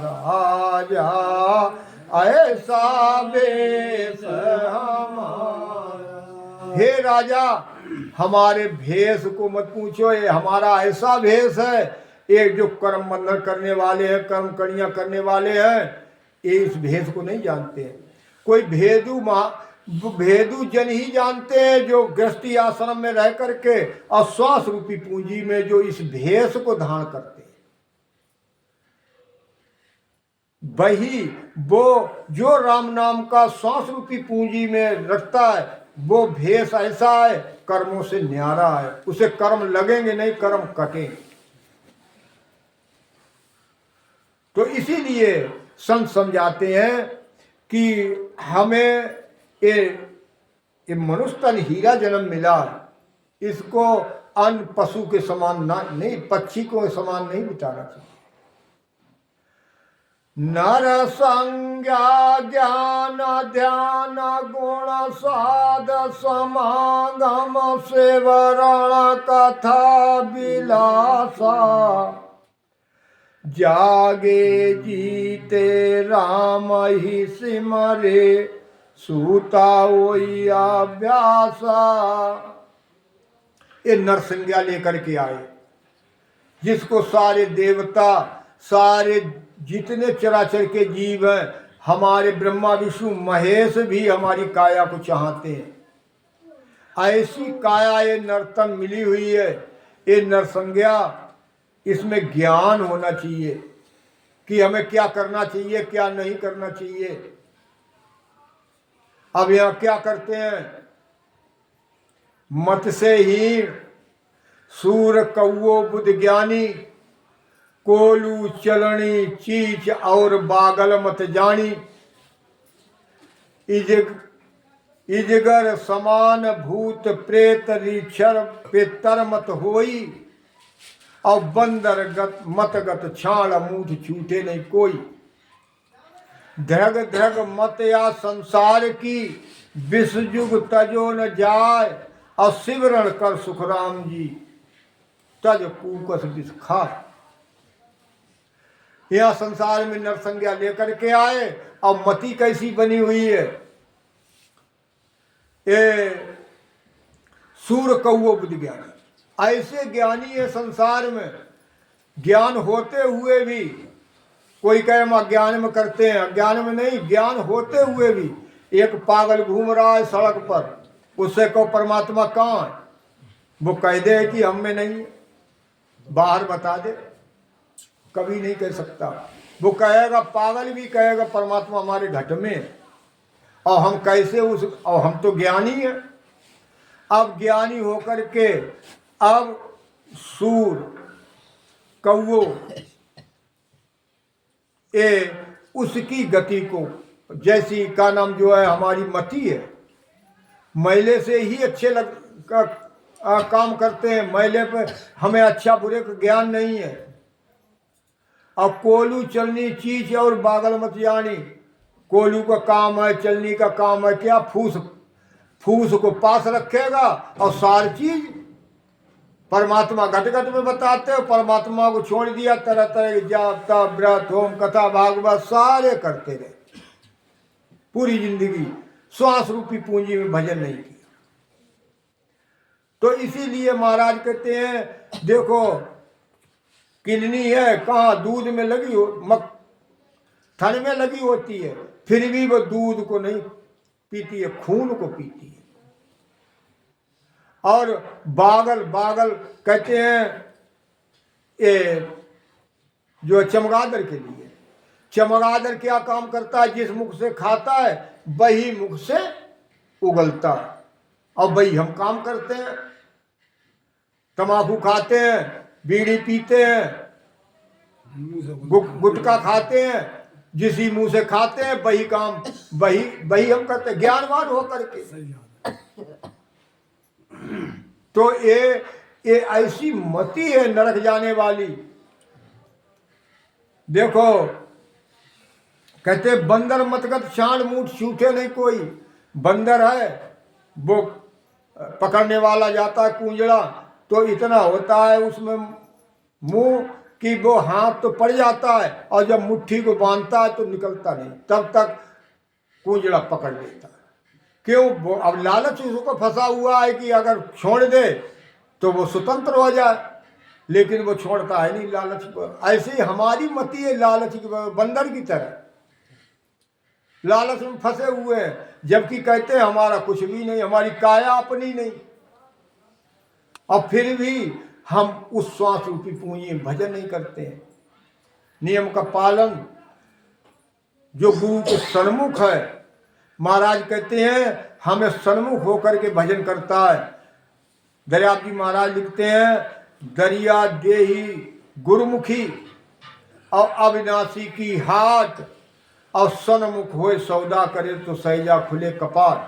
राजा ऐसा भेष हमारा। हे राजा हमारे भेष को मत पूछो, ये हमारा ऐसा भेष है। एक जो कर्म बंधन करने वाले हैं, कर्म कड़ियां करने वाले हैं, ये इस भेष को नहीं जानते हैं। कोई भेदू जन ही जानते हैं जो गृहस्थी आश्रम में रह करके और श्वास रूपी पूंजी में जो इस भेष को धारण करते हैं, वही वो जो राम नाम का श्वास रूपी पूंजी में रखता है, वो भेष ऐसा है, कर्मों से न्यारा है। उसे कर्म लगेंगे नहीं, कर्म कटेंगे। तो इसीलिए संत समझाते हैं कि हमें ये मनुष्य तन हीरा जन्म मिला, इसको अन्य पशु के समान ना नहीं, पक्षी को समान नहीं बिताना चाहिए। नर संज्ञा ज्ञान ध्यान गुण साध समागम सेवरण कथा विलासा, जागे जीते राम ही सिमरे सूता वही अभ्यासा। ये नरसंज्ञा लेकर के आए, जिसको सारे देवता, सारे जितने चराचर के जीव हैं, हमारे ब्रह्मा विष्णु महेश भी हमारी काया को चाहते हैं। ऐसी काया ये नर्तन मिली हुई है, ये नरसंज्ञा, इसमें ज्ञान होना चाहिए। कि हमें क्या करना चाहिए क्या नहीं करना चाहिए। अब यहाँ क्या करते हैं, मत से ही सूर कौओ बुद्ध ज्ञानी, कोलू चलनी चीच और बागल मत जानी, इजगर समान भूत प्रेत रीक्षर पेतर मत होई, और बंदर मत गत छाण मूठ छूटे नहीं कोई। ध्रग ध्रग मत या संसार की, विषयुग तजो न जाय, और सिमरण कर सुखराम जी तज कूकस विष खाए। यह संसार में नरसंज्ञा लेकर के आए, और मति कैसी बनी हुई है, ये सूर कौओ बुद्ध ज्ञानी। ऐसे ज्ञानी है संसार में, ज्ञान होते हुए भी, कोई कहे हम अज्ञान में करते हैं, अज्ञान में नहीं, ज्ञान होते हुए भी एक पागल घूम रहा है सड़क पर, उससे को परमात्मा कहाँ है, वो कह दे कि हम में नहीं, बाहर बता दे, कभी नहीं कह सकता। वो कहेगा, पागल भी कहेगा परमात्मा हमारे घट में है। और हम कैसे उस, और हम तो ज्ञानी हैं। अब ज्ञानी होकर के अब सूर कौओ ए उसकी गति को, जैसी का नाम जो है हमारी मति है, मैले से ही अच्छे काम करते हैं, मैले पे हमें अच्छा बुरे का ज्ञान नहीं है। अब कोलू चलनी चीज और बागल मत जानी, कोलू का काम है, चलनी का काम है क्या, फूस फूस को पास रखेगा, और सारी चीज परमात्मा घट घट में बताते हो, परमात्मा को छोड़ दिया, तरह तरह के जाप तप व्रत होम कथा भागवत सारे करते रहे पूरी जिंदगी, श्वास रूपी पूंजी में भजन नहीं किया। तो इसीलिए महाराज कहते हैं, देखो किडनी है कहाँ, दूध में लगी हो, थन में लगी होती है, फिर भी वो दूध को नहीं पीती है, खून को पीती है। और बागल बागल कहते हैं ये जो चमगादड़ के लिए, चमगादड़ क्या काम करता है, जिस मुख से खाता है वही मुख से उगलता है। और वही हम काम करते हैं, तम्बाकू खाते हैं, बीड़ी पीते हैं, गुटखा खाते हैं, जिसी मुंह से खाते हैं वही काम, वही हम करते हैं ज्ञानवान होकर के। तो ये ऐसी मति है नरक जाने वाली। देखो कहते बंदर मतगत शान मूठ छूटे नहीं कोई। बंदर है वो पकड़ने वाला जाता है कूंजड़ा, तो इतना होता है उसमें मुंह कि वो हाथ तो पड़ जाता है, और जब मुट्ठी को बांधता है तो निकलता नहीं, तब तक कूंजड़ा पकड़ लेता है। क्यों, वो अब लालच उसको फंसा हुआ है कि अगर छोड़ दे तो वो स्वतंत्र हो जाए, लेकिन वो छोड़ता है नहीं लालच को। ऐसे ही हमारी मति है लालच की, बंदर की तरह लालच में फंसे हुए हैं, जबकि कहते हैं हमारा कुछ भी नहीं, हमारी काया अपनी नहीं, और फिर भी हम उस श्वास रूपी पूंजी में भजन नहीं करते हैं। नियम का पालन जो गुरु के सन्मुख है, महाराज कहते हैं हमें सन्मुख होकर के भजन करता है। दरियाब जी महाराज लिखते हैं, दरिया देही गुरुमुखी और अविनाशी की हाथ, और सन्मुख होए सौदा करे तो सहजा खुले कपाट।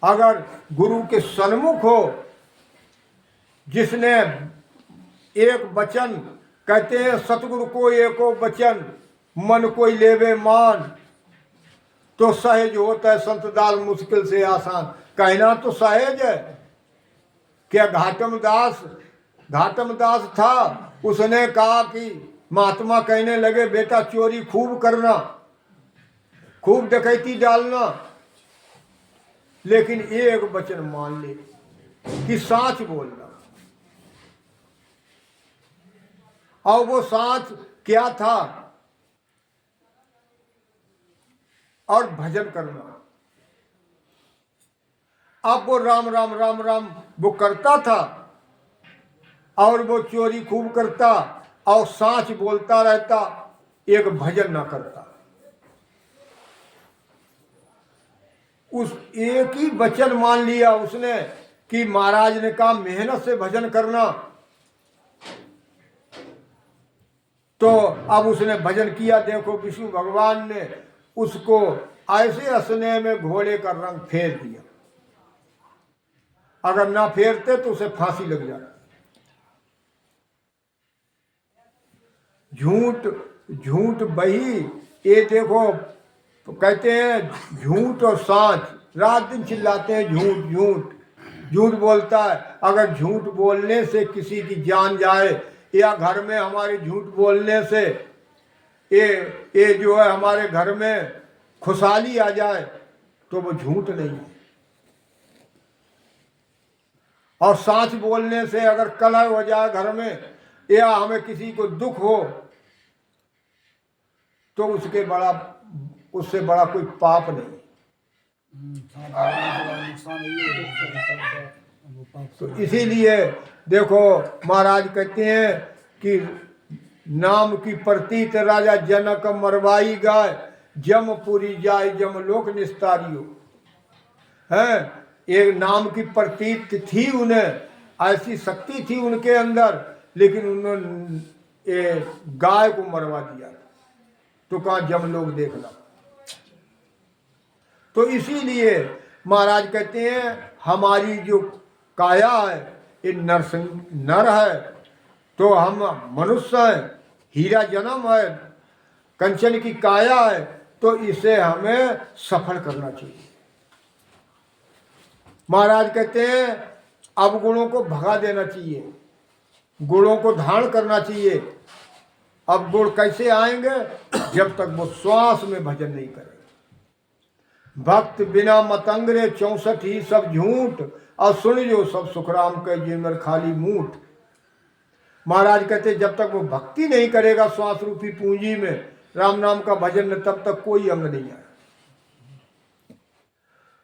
अगर गुरु के सन्मुख हो, जिसने एक वचन, कहते हैं सतगुरु को एको वचन, मन कोई लेवे मान, तो सहज होता है संत दास मुश्किल से आसान। कहना तो सहज है। क्या घाटम दास था, उसने कहा कि महात्मा कहने लगे बेटा चोरी खूब करना, खूब डकैती डालना, लेकिन एक वचन मान ले कि साच बोलना। और वो साच क्या था, और भजन करना। अब वो राम राम राम राम वो करता था, और वो चोरी खूब करता, और सांच बोलता रहता, एक भजन ना करता। उस एक ही वचन मान लिया उसने कि महाराज ने कहा मेहनत से भजन करना, तो अब उसने भजन किया। देखो विष्णु भगवान ने उसको ऐसे स्नेह में घोड़े का रंग फेर दिया, अगर ना फेरते तो उसे फांसी लग जाती। झूठ झूठ बही, ये देखो कहते हैं झूठ और सांच रात दिन चिल्लाते हैं, झूठ झूठ झूठ बोलता है। अगर झूठ बोलने से किसी की जान जाए या घर में हमारे झूठ बोलने से ये जो है हमारे घर में खुशहाली आ जाए तो वो झूठ नहीं है। और सांच बोलने से अगर कलह हो जाए घर में या हमें किसी को दुख हो तो उससे बड़ा कोई पाप नहीं। तो इसीलिए देखो महाराज कहते हैं कि नाम की प्रतीत राजा जनक मरवाई गाय, जमपुरी जाय जमलोक निस्तारियो। है एक नाम की प्रतीत थी उन्हें, ऐसी शक्ति थी उनके अंदर, लेकिन उन्होंने गाय को मरवा दिया तो कहा जमलोक देखना। तो इसीलिए महाराज कहते हैं हमारी जो काया है ये नर है, तो हम मनुष्य हैं, हीरा जन्म है, कंचन की काया है, तो इसे हमें सफल करना चाहिए। महाराज कहते हैं अवगुणों को भगा देना चाहिए, गुणों को धारण करना चाहिए। अब गुण कैसे आएंगे? जब तक वो श्वास में भजन नहीं करे। भक्त बिना मतंगरे 64 ही सब झूठ, और सुन जो सब सुखराम के जिमर खाली मूठ। महाराज कहते जब तक वो भक्ति नहीं करेगा श्वास रूपी पूंजी में राम नाम का भजन, तब तक कोई अंग नहीं आया।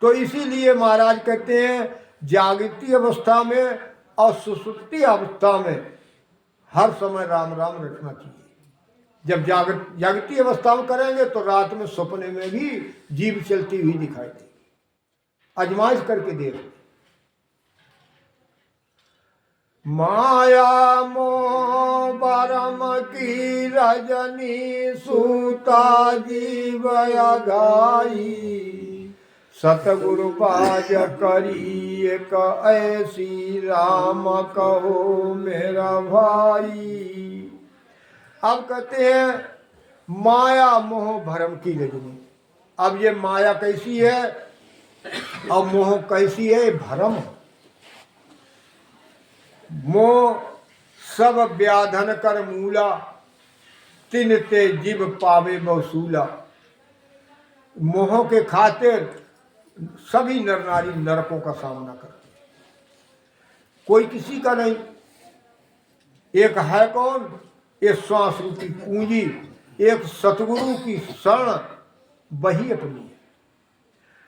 तो इसीलिए महाराज कहते हैं जागृति अवस्था में और सुसुप्ति अवस्था में हर समय राम राम रखना चाहिए। जब जागृति अवस्था में करेंगे तो रात में सपने में भी जीव चलती हुई दिखाई देगी। आजमाइश करके देख। माया मोह बरम की रजनी सूता जीव गाई, सतगुरु बाज करी एक ऐसी राम कहो मेरा भाई। अब कहते हैं माया मोह भरम की रजनी। अब ये माया कैसी है और मोह कैसी है? भरम। मोह सब व्याधन कर मूला, तिन ते जीव पावे वसूला। मोह के खातिर सभी नर नारी नरकों का सामना करते हैं, कोई किसी का नहीं। एक है कौन? ये श्वास रूपी पूंजी, एक सतगुरु की शरण, वही अपनी है।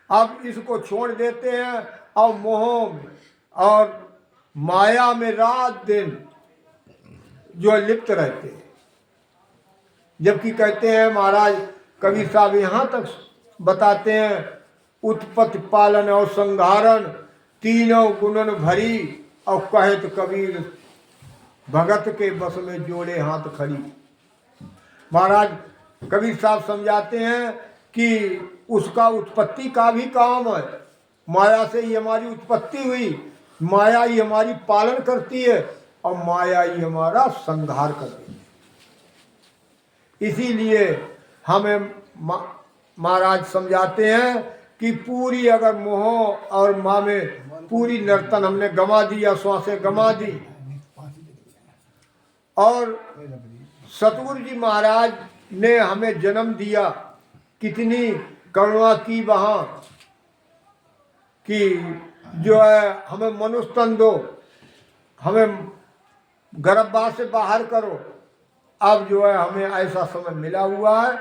अब इसको छोड़ देते हैं और मोह में और माया में रात दिन जो लिप्त रहते हैं। जबकि कहते हैं महाराज कबीर साहब यहाँ तक बताते हैं उत्पत्ति पालन और संहारण तीनों गुणन भरी, और कहे तो कबीर भगत के बस में जोड़े हाथ खड़ी। महाराज कबीर साहब समझाते हैं कि उसका उत्पत्ति का भी काम है। माया से ही हमारी उत्पत्ति हुई, माया ही हमारी पालन करती है और माया ही हमारा संहार करती है। इसीलिए हमें महाराज समझाते हैं कि पूरी अगर मोह और माँ में पूरी नर्तन हमने गंवा दिया, श्वासें गंवा दी, और सतगुरु जी महाराज ने हमें जन्म दिया, कितनी करुणा की वहाँ कि जो है हमें मनुष्य तन दो, हमें गर्भवास से बाहर करो। अब जो है हमें ऐसा समय मिला हुआ है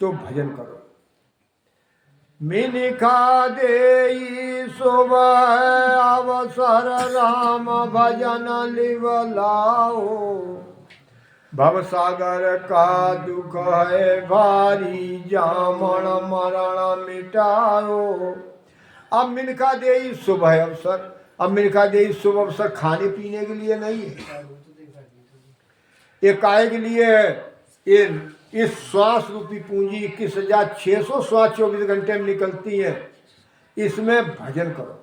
तो भजन करो। मिनिखा दे सुबह अवसर राम भजन लिवलाओ, भवसागर का दुख है भारी, जामण मरण मिटाओ। अब मिनखा दे शुभ है अवसर, अब मिनखा दे शुभ अवसर खाने पीने के लिए नहीं है, ये काय के लिए है। ये इस श्वास रूपी पूंजी 21,600 श्वास 24 घंटे में निकलती है, इसमें भजन करो।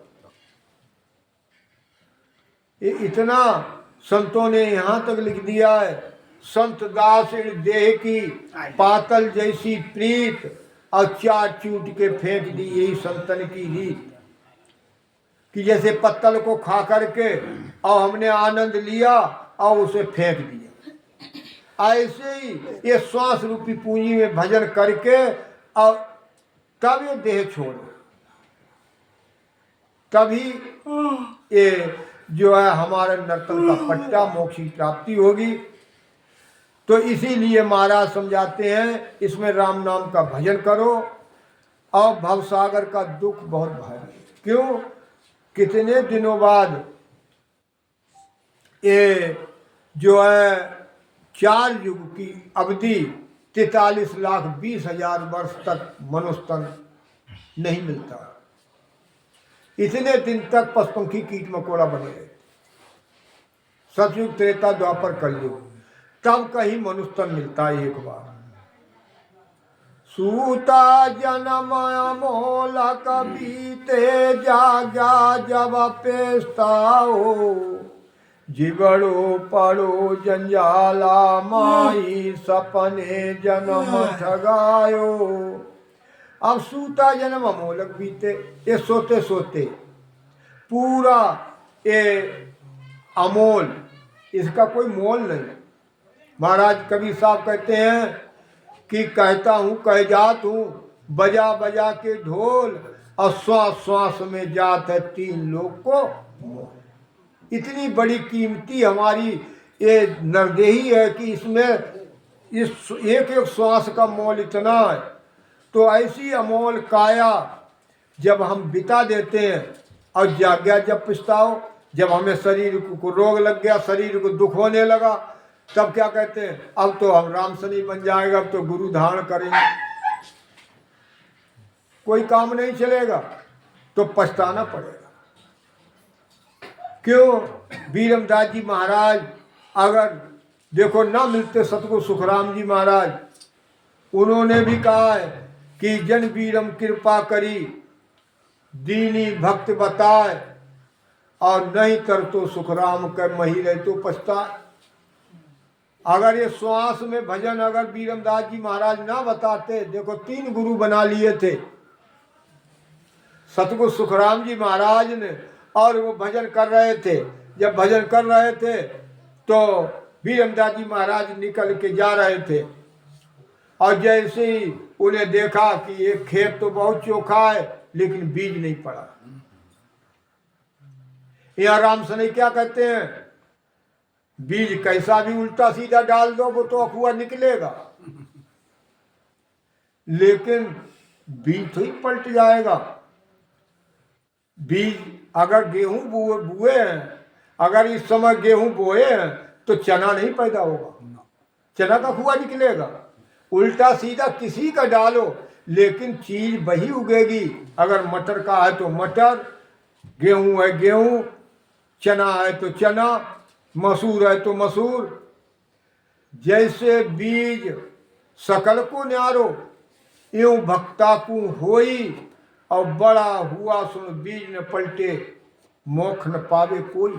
ये इतना संतों ने यहाँ तक लिख दिया है, संत दास इन देह की पातल जैसी प्रीत, और चार चूट के फेंक दी यही संतन की रीत। कि जैसे पत्तल को खा करके और हमने आनंद लिया और उसे फेंक दिया, ऐसे ही ये श्वास रूपी पूंजी में भजन करके और तब ये देह छोड़ो, तभी ये जो है हमारे नर्तन का पट्टा मोक्ष की प्राप्ति होगी। तो इसीलिए महाराज समझाते हैं इसमें राम नाम का भजन करो और भवसागर का दुख बहुत भारी। क्यों? कितने दिनों बाद ये जो है 4 युग की अवधि 43,20,000 वर्ष तक मनुष्य तन नहीं मिलता। इतने दिन तक पशुपंखी कीट मकोड़ा बने रहे। सतयुग त्रेता द्वापर कलयुग, तब कहीं मनुष्य तन मिलता है एक बार। सूता जन्म मोला कबीते जागा जब पेस्ताओ, जिगड़ो पड़ो जंजाला माई सपने जन्म ठगायो। अब सूता जन्म अमोलक बीते, ये सोते सोते पूरा ये अमोल, इसका कोई मोल नहीं। महाराज कबीर साहब कहते हैं कि कहता हूँ कह जात हूँ बजा बजा के ढोल, और श्वास श्वास में जात है 3 लोग को मोल। इतनी बड़ी कीमती हमारी ये नरदेही है कि इसमें इस एक एक श्वास का मोल इतना है। तो ऐसी अमोल काया जब हम बिता देते हैं और जाग गया जब पछताओ, जब हमें शरीर को रोग लग गया, शरीर को दुख होने लगा, तब क्या कहते हैं अब तो हम राम शनि बन जाएगा, अब तो गुरु धारण करेंगे, कोई काम नहीं चलेगा, तो पछताना पड़ेगा। क्यों? बीरमदास जी महाराज अगर देखो ना मिलते सतगुरु सुखराम जी महाराज, उन्होंने भी कहा है कि जन बीरम कृपा करी दीनी भक्त बताए, और नहीं कर तो सुखराम कर मही रहे तो पछताए। अगर ये श्वास में भजन अगर बीरमदास जी महाराज ना बताते, देखो 3 गुरु बना लिए थे सतगुरु सुखराम जी महाराज ने, और वो भजन कर रहे थे। जब भजन कर रहे थे तो बीरमदास जी महाराज निकल के जा रहे थे, और जैसे ही उन्हें देखा कि ये खेत तो बहुत चोखा है लेकिन बीज नहीं पड़ा। यहाँ राम सने क्या कहते हैं, बीज कैसा भी उल्टा सीधा डाल दो वो तो अखुआ निकलेगा, लेकिन बीज तो ही पलट जाएगा। बीज अगर गेहूं बुए हैं, अगर इस समय गेहूं बोए हैं तो चना नहीं पैदा होगा, चना का अखुआ निकलेगा। उल्टा सीधा किसी का डालो लेकिन चीज वही उगेगी। अगर मटर का है तो मटर, गेहूं है गेहूं, चना है तो चना, मसूर है तो मसूर। जैसे बीज सकल को न्यारो, यूं भक्ता को होई, और बड़ा हुआ सुन बीज न पलटे, मोक्ष न पावे कोई।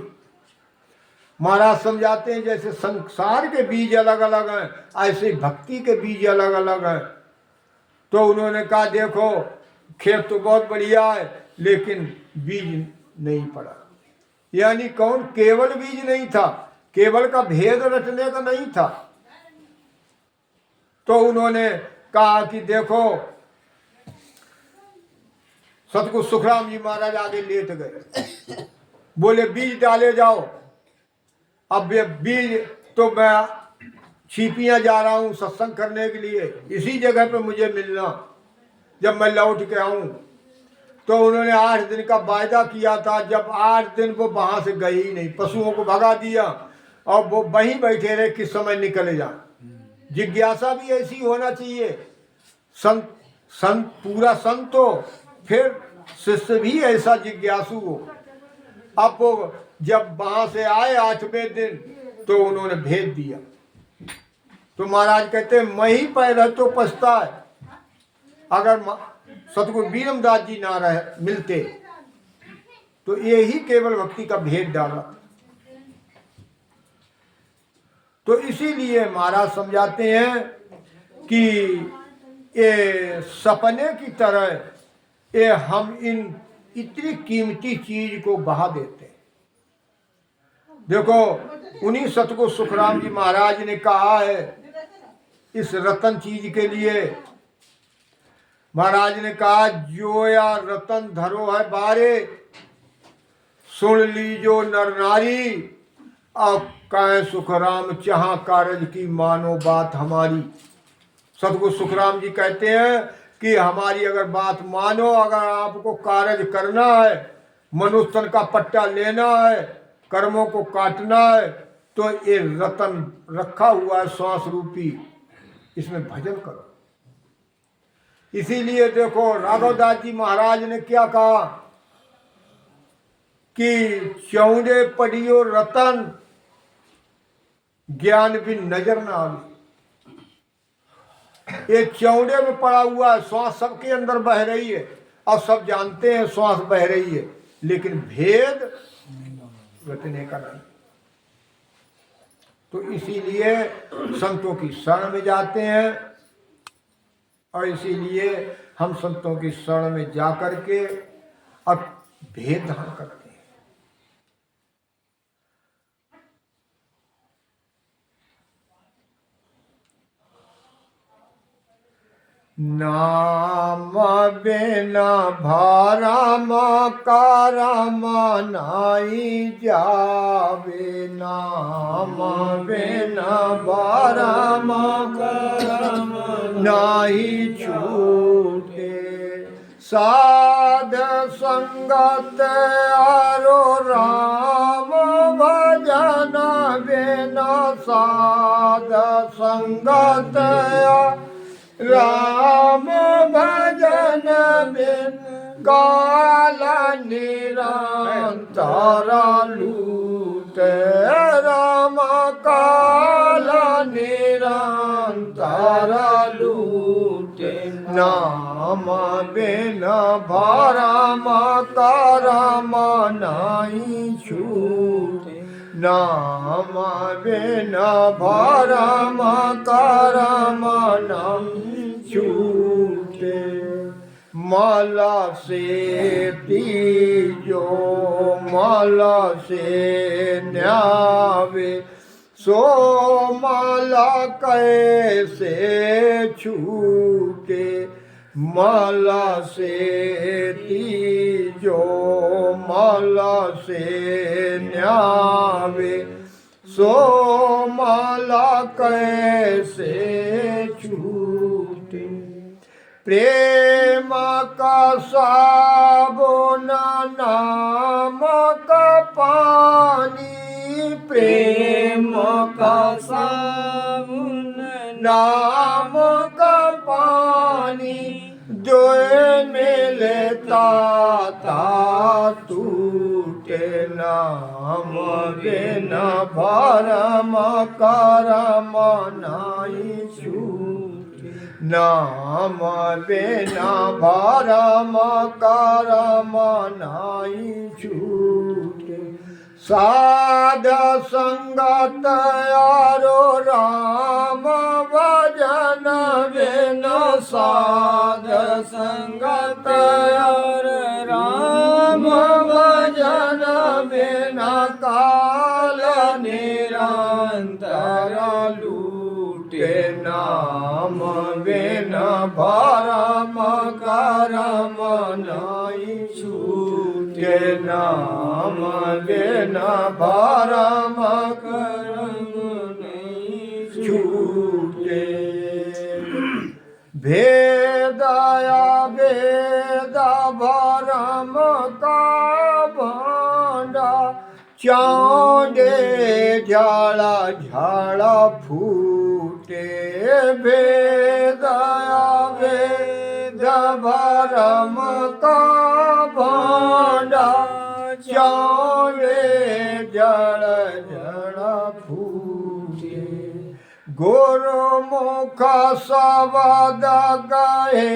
महाराज समझाते हैं जैसे संसार के बीज अलग अलग हैं, ऐसे भक्ति के बीज अलग अलग हैं। तो उन्होंने कहा देखो खेत तो बहुत बढ़िया है लेकिन बीज नहीं पड़ा। यानी कौन? केवल बीज नहीं था, केवल का भेद रटने का नहीं था। तो उन्होंने कहा कि देखो सतगुरु सुखराम जी महाराज आगे लेट गए, बोले बीज डाले जाओ। अब ये बीज तो मैं छिपियां जा रहा हूं सत्संग करने के लिए, इसी जगह पे मुझे मिलना जब मैं लौट के आऊं। तो उन्होंने 8 दिन का वायदा किया था। जब 8 दिन वो वहां से गए ही नहीं, पशुओं को भगा दिया, और वो वहीं बैठे रहे किस समय निकले जाए। जिज्ञासा भी ऐसी होना चाहिए। संत पूरा संत हो, फिर शिष्य भी ऐसा जिज्ञासु हो। अब वो जब वहां से आए 8वें दिन तो उन्होंने भेज दिया। तो महाराज कहते मैं ही पहले तो पछताए, अगर सतगुरु वीरमदास जी ना रहे मिलते तो यही केवल भक्ति का भेद डाला। तो इसीलिए महाराज समझाते हैं कि ये सपने की तरह ये हम इन इतनी कीमती चीज को बहा देते हैं। देखो उन्हीं सतगुरु सुखराम जी महाराज ने कहा है इस रतन चीज के लिए। महाराज ने कहा जो या रतन धरो है बारे, सुन लीजो नर नारी, अब कहे सुखराम चाह कारज की मानो बात हमारी। सतगुरु सुखराम जी कहते हैं कि हमारी अगर बात मानो, अगर आपको कार्य करना है, मनुष्य तन का पट्टा लेना है, कर्मों को काटना है, तो ये रतन रखा हुआ है श्वास रूपी, इसमें भजन करो। इसीलिए देखो राघवदास जी महाराज ने क्या कहा कि चौड़े पड़ियो रतन, ज्ञान भी नजर ना आवे। ये चौड़े में पड़ा हुआ है, श्वास सबके अंदर बह रही है और सब जानते हैं श्वास बह रही है, लेकिन भेद रटने का नहीं। तो इसीलिए संतों की शरण में जाते हैं और इसीलिए हम संतों की शरण में जा करके और भेद धारण करते हैं। नाम बिना भाराम कारम नाई जावे, नाम बिना भाराम कारम नाई छूटे, साध संगत आरो राम भजन बिना, साध संगत राम भजन बिन, काल निरंतर लूटे, राम काल निरंतर लूटे, नाम बिन भरम करम नहीं छूटे, नाम बिन भरम करम नहीं छूटे, माला से तीजो माला से न्यावे, सो माला कैसे छूटे, माला से तीजो माला से न्यावे, सो माला कैसे छूटे, प्रेम का साबुन नाम का पानी, प्रेम का साबुन नाम का पानी, जो मिलता ता टूटे, नाम बिना भरम करम नाई छूटे, नाम बिना भरम करम नाई छूटे, साध संगत आरो राम भजन बिना, साध संगत आरो राम भजन बिना, काल निरंतर लूटे, नाम बिना भरम करम नहीं छूटे, नाम बिना भरम करम नहीं छूटे, भेदया वेद भरम का भांडा, चांदे झाड़ा झाड़ा फूटे वेदया वेद भरम का भांडा चांदे जड़ जड़ फूटे गोरमुख शब्द गहे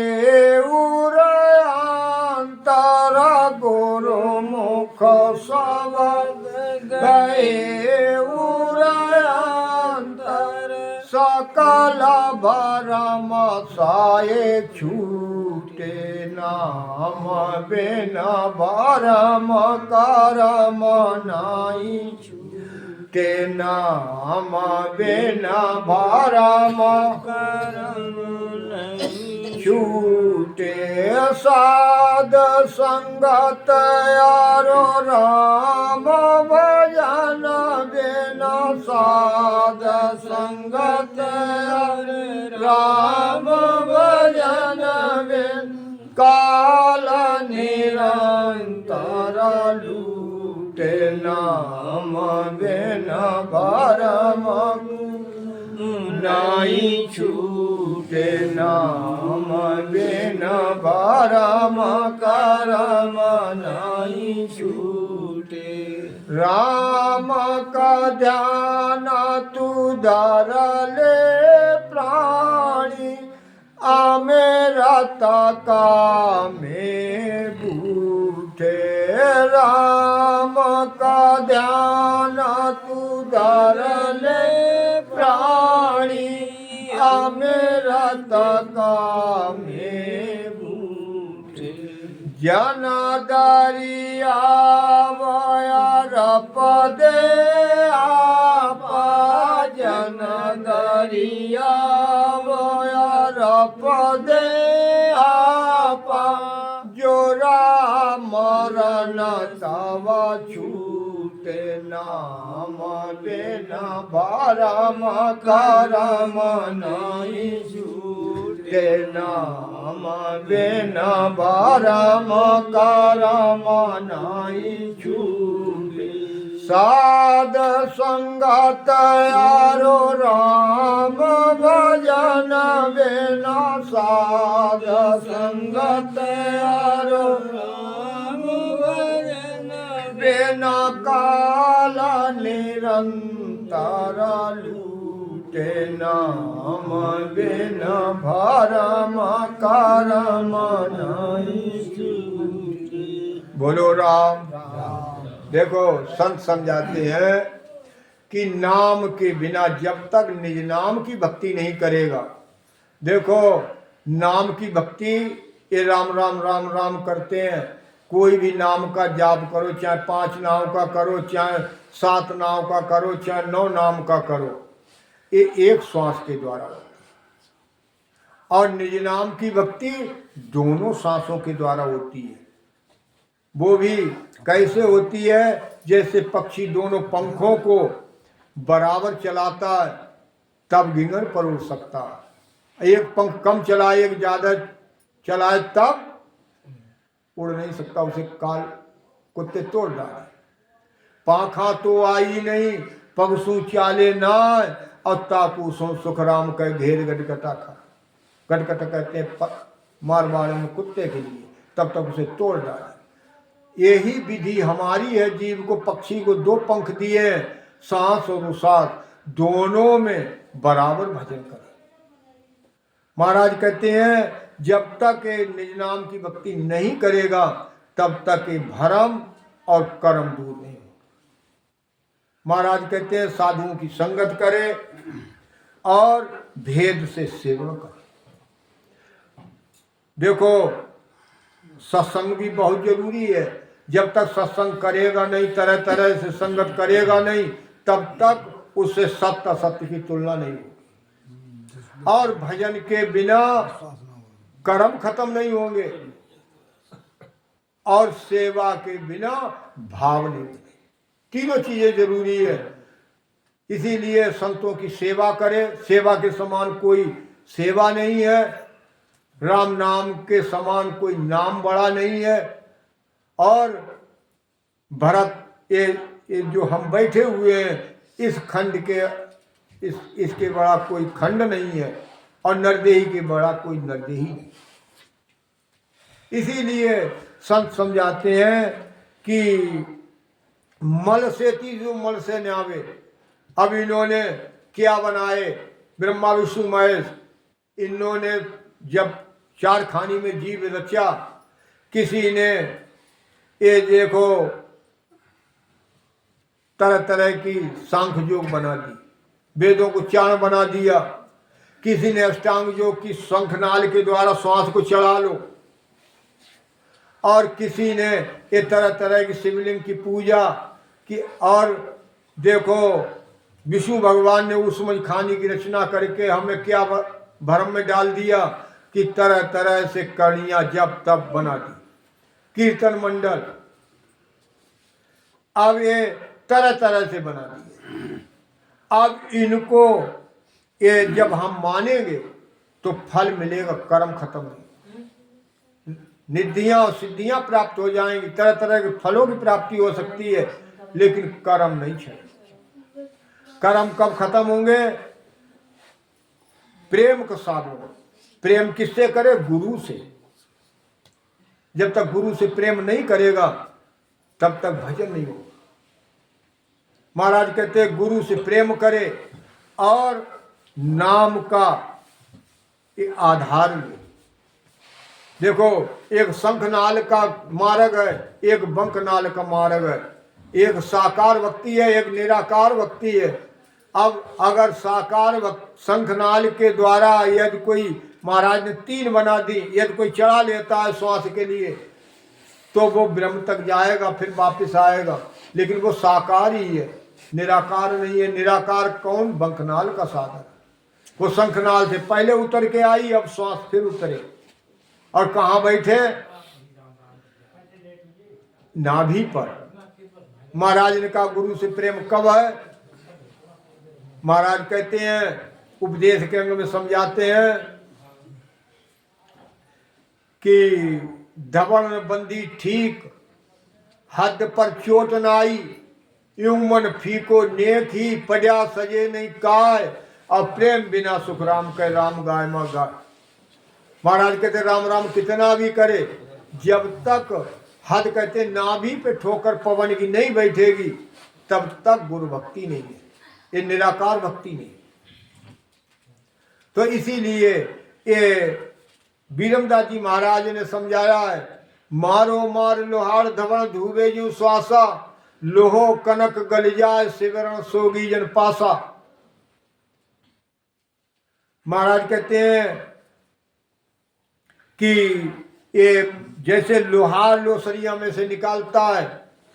उरंतर गोरमुख शब्द गहे उरंतर सकल भरम साये छूटे नाम बिना भरम करम नाई छूटे नाम बिना भरम करम नहीं छूटे साध संगत यारो राम भजन बिना साध संगत राम भजन बिन काल निरंतर लूटे नाम बिना भरम नाई छूटे नाम बिना भरम करम नाई छूटे राम का ध्यान तू धर ले प्राणी मेरा तका में बूठे राम का ध्यान तू धर ले प्राणी मेरा तका में बूठे जन दरिया पदे आपा जन दरिया पदे आपा जोरा मरण तव छूटे नाम बिना भरम करम नहीं छूटे नाम बिना भरम करम नहीं छूटे साध संगत यारो राम भजन बिना साध संगत यारो राम भजन बिना काल निरंतर लूटे नाम बिना भरम करम नहीं छूटे। बोलो राम। देखो संत समझाते हैं कि नाम के बिना जब तक निज नाम की भक्ति नहीं करेगा, देखो नाम की भक्ति ये राम राम राम राम करते हैं, कोई भी नाम का जाप करो, चाहे 5 नाम का करो, चाहे 7 नाम का करो, चाहे 9 नाम का करो, ये एक श्वास के द्वारा होता है। और निज नाम की भक्ति दोनों सांसों के द्वारा होती है। वो भी कैसे होती है? जैसे पक्षी दोनों पंखों को बराबर चलाता है तब गिंगन पर उड़ सकता है, एक पंख कम चलाए एक ज़्यादा चलाए तब उड़ नहीं सकता, उसे काल कुत्ते तोड़ डाले। पाखा तो आई नहीं पगसू चाले ना और तापू सो सुखराम का घेर गटगटा खा। गटगट कहते हैं मारवाड़ में कुत्ते के लिए, तब तक उसे तोड़ डाले। यही विधि हमारी है। जीव को पक्षी को 2 पंख दिए, सांस और उसास दोनों में बराबर भजन करें। महाराज कहते हैं जब तक ये निज नाम की भक्ति नहीं करेगा तब तक ये भरम और कर्म दूर नहीं हो। महाराज कहते हैं साधुओं की संगत करे और भेद से सेवन करे। देखो सत्संग भी बहुत जरूरी है। जब तक सत्संग करेगा नहीं, तरह तरह से संगत करेगा नहीं, तब तक उससे सत्य असत्य की तुलना नहीं होगी। और भजन के बिना कर्म खत्म नहीं होंगे और सेवा के बिना भाव नहीं होंगे। तीनों चीजें जरूरी है। इसीलिए संतों की सेवा करे। सेवा के समान कोई सेवा नहीं है, राम नाम के समान कोई नाम बड़ा नहीं है। और भरत ये ये जो हम बैठे हुए हैं इस खंड के इसके बड़ा कोई खंड नहीं है और नरदेही के बड़ा कोई नरदेही नहीं। इसीलिए संत समझाते हैं कि मल से तीजो मल से न्यावे। अब इन्होंने क्या बनाए, ब्रह्मा विष्णु महेश, इन्होंने जब चार खानी में जीव रचा, किसी ने ये देखो तरह तरह की सांख्य योग बना दी, वेदों को चाण बना दिया, किसी ने अष्टांग योग की शंखनाल के द्वारा श्वास को चढ़ा लो, और किसी ने ये तरह तरह की शिवलिंग की पूजा की। और देखो विष्णु भगवान ने उस खानी की रचना करके हमें क्या भ्रम में डाल दिया कि तरह तरह से कड़ियां जब तब बना दी, कीर्तन मंडल, अब ये तरह तरह से बना दिए। अब इनको ये जब हम मानेंगे तो फल मिलेगा, कर्म खत्म नहीं, निधियां और सिद्धियां प्राप्त हो जाएंगी, तरह तरह के फलों की प्राप्ति हो सकती है, लेकिन कर्म नहीं चाहिए। कर्म कब खत्म होंगे? प्रेम का साधन। प्रेम किससे करे? गुरु से। जब तक गुरु से प्रेम नहीं करेगा तब तक भजन नहीं होगा। महाराज कहते हैं गुरु से प्रेम करे और नाम का आधार ले। देखो एक शंखनाल का मार्ग है, एक बंकनाल का मार्ग है, एक साकार भक्ति है, एक निराकार भक्ति है। अब अगर साकार शंखनाल के द्वारा यदि कोई महाराज ने 3 बना दी, यदि कोई चढ़ा लेता है श्वास के लिए तो वो ब्रह्म तक जाएगा, फिर वापस आएगा, लेकिन वो साकार ही है, निराकार नहीं है। निराकार कौन? बंकनाल का साधन। वो शंखनाल से पहले उतर के आई, अब श्वास फिर उतरे, और कहाँ बैठे? नाभि पर। महाराज ने कहा गुरु से प्रेम कब है? महाराज कहते हैं, उपदेश के अंग में समझाते हैं कि धवल में बंदी ठीक, हद पर चोट न आई, यूं मन फीको नेक ही, पड़ा सजे नहीं काय, और प्रेम बिना सुख राम कह राम गाय मा गाय। महाराज कहते राम राम कितना भी करे, जब तक हद कहते नाभि पे ठोकर पवन की नहीं बैठेगी तब तक गुरु भक्ति नहीं है, ये निराकार भक्ति नहीं। तो इसीलिए ये बीरमदास जी महाराज ने समझाया है, मारो मार लोहार धवल धुबे जू श्वासा, लोहो कनक गल जाए शिवरण सोगी जन पासा। महाराज कहते हैं कि ये जैसे लोहार लोसरिया में से निकालता है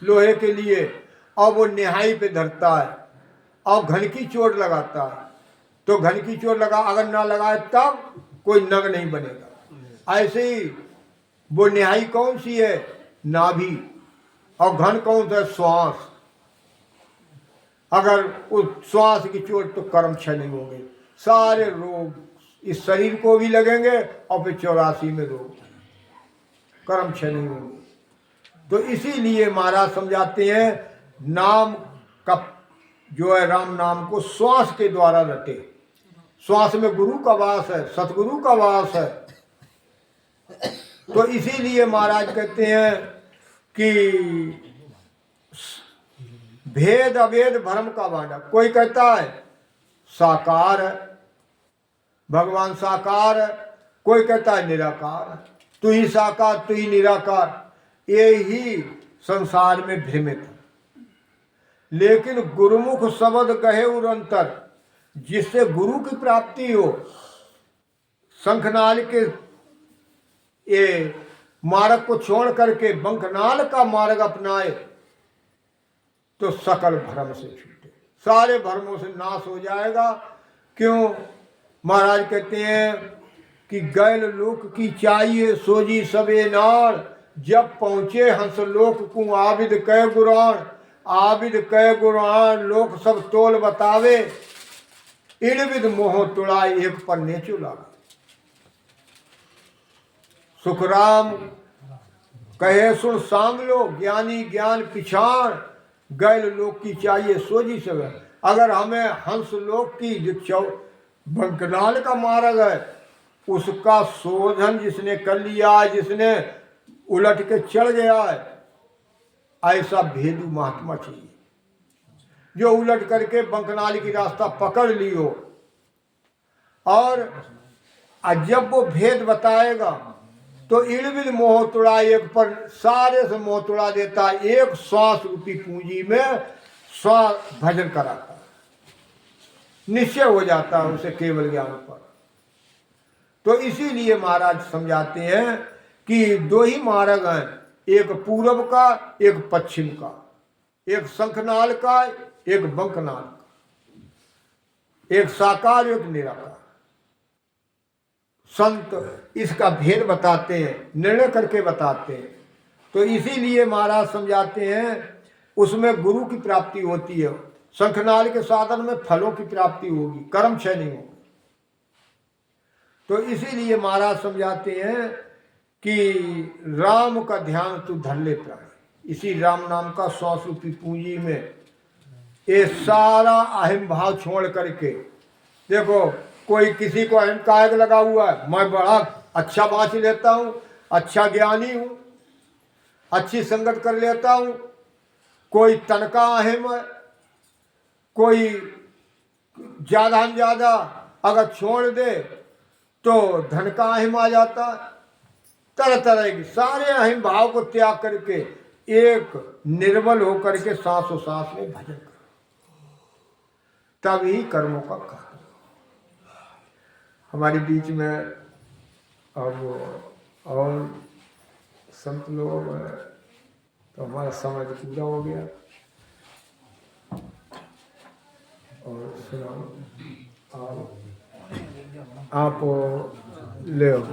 लोहे के लिए, और वो निहाई पे धरता है और घन की चोट लगाता है, तो घन की चोट लगा, अगर ना लगाए तब कोई नग नहीं बनेगा। ऐसे ही वो निहाई कौन सी है? नाभि। और घन कौन सा? श्वास। अगर उस श्वास की चोट तो कर्म क्षय नहीं होंगे, सारे रोग इस शरीर को भी लगेंगे और फिर 84 में रोग, कर्म क्षय नहीं होंगे। तो इसीलिए महाराज समझाते हैं नाम का जो है, राम नाम को श्वास के द्वारा रटे। श्वास में गुरु का वास है, सतगुरु का वास है। तो इसीलिए महाराज कहते हैं कि भेद अभेद भ्रम का बांधा। कोई कहता है साकार है, भगवान साकार है, कोई कहता है निराकार है, तू ही साकार तू ही निराकार। ये ही संसार में भ्रमित है। लेकिन गुरुमुख शब्द कहे उरंतर, जिससे गुरु की प्राप्ति हो, शंखनाल के ये मार्ग को छोड़ करके बंकनाल का मार्ग अपनाए तो सकल भ्रम से छूटे, सारे भ्रमों से नाश हो जाएगा। क्यों? महाराज कहते हैं कि गैल लोक की चाहिए सोजी सबे नार, जब पहुंचे हंस लोक को आबिद कह गुरान, आबिद कह गुरान लोक सब तोल बतावे, इड़विद मोह तुड़ाई एक पन्ने चुला। सुखराम कहे सुन सांग लो, ज्ञानी ज्ञान पिछाण, गैल लोक की चाहिए सोजी सवे। अगर हमें हंस लोक की जो बंकनाल का मार्ग है उसका शोधन जिसने कर लिया है, जिसने उलट के चढ़ गया है, ऐसा भेदू महात्मा चाहिए जो उलट करके बंकनाल की रास्ता पकड़ लियो। और जब वो भेद बताएगा तो इड़विद मोह तुड़ा एक पर सारे से मोह तुड़ा देता है। एक श्वास रूपी पूंजी में श्वास भजन कराता है, निश्चय हो जाता है उसे केवल ज्ञान पर। तो इसीलिए महाराज समझाते हैं कि दो ही मार्ग हैं, एक पूरब का एक पश्चिम का, एक शंखनाल का एक बंकनाल का, एक साकार एक निराकार। संत इसका भेद बताते हैं, निर्णय करके बताते हैं। तो इसीलिए महाराज समझाते हैं उसमें गुरु की प्राप्ति होती है, शंखनाल के साधन में फलों की प्राप्ति होगी, कर्म क्षय नहीं होगी। तो इसीलिए महाराज समझाते हैं कि राम का ध्यान तू धर ले प्राण, इसी राम नाम का श्वास रूपी पूंजी में ये सारा अहम भाव छोड़ करके देखो। कोई किसी को अहम कायक लगा हुआ है, मैं बड़ा अच्छा बाँच लेता हूँ, अच्छा ज्ञानी हूँ, अच्छी संगत कर लेता हूँ। कोई तन का अहम है, कोई ज़्यादा से ज़्यादा अगर छोड़ दे तो धन का अहम आ जाता है। तरह तरह के सारे अहम भाव को त्याग करके एक निर्मल होकर के सांसों सांस में भजन करो, तभी कर्मों का कार्य। हमारे बीच में अब और संत लोग हैं तो हमारा समय पूरा हो गया। और सुनाओ आप ले आओ।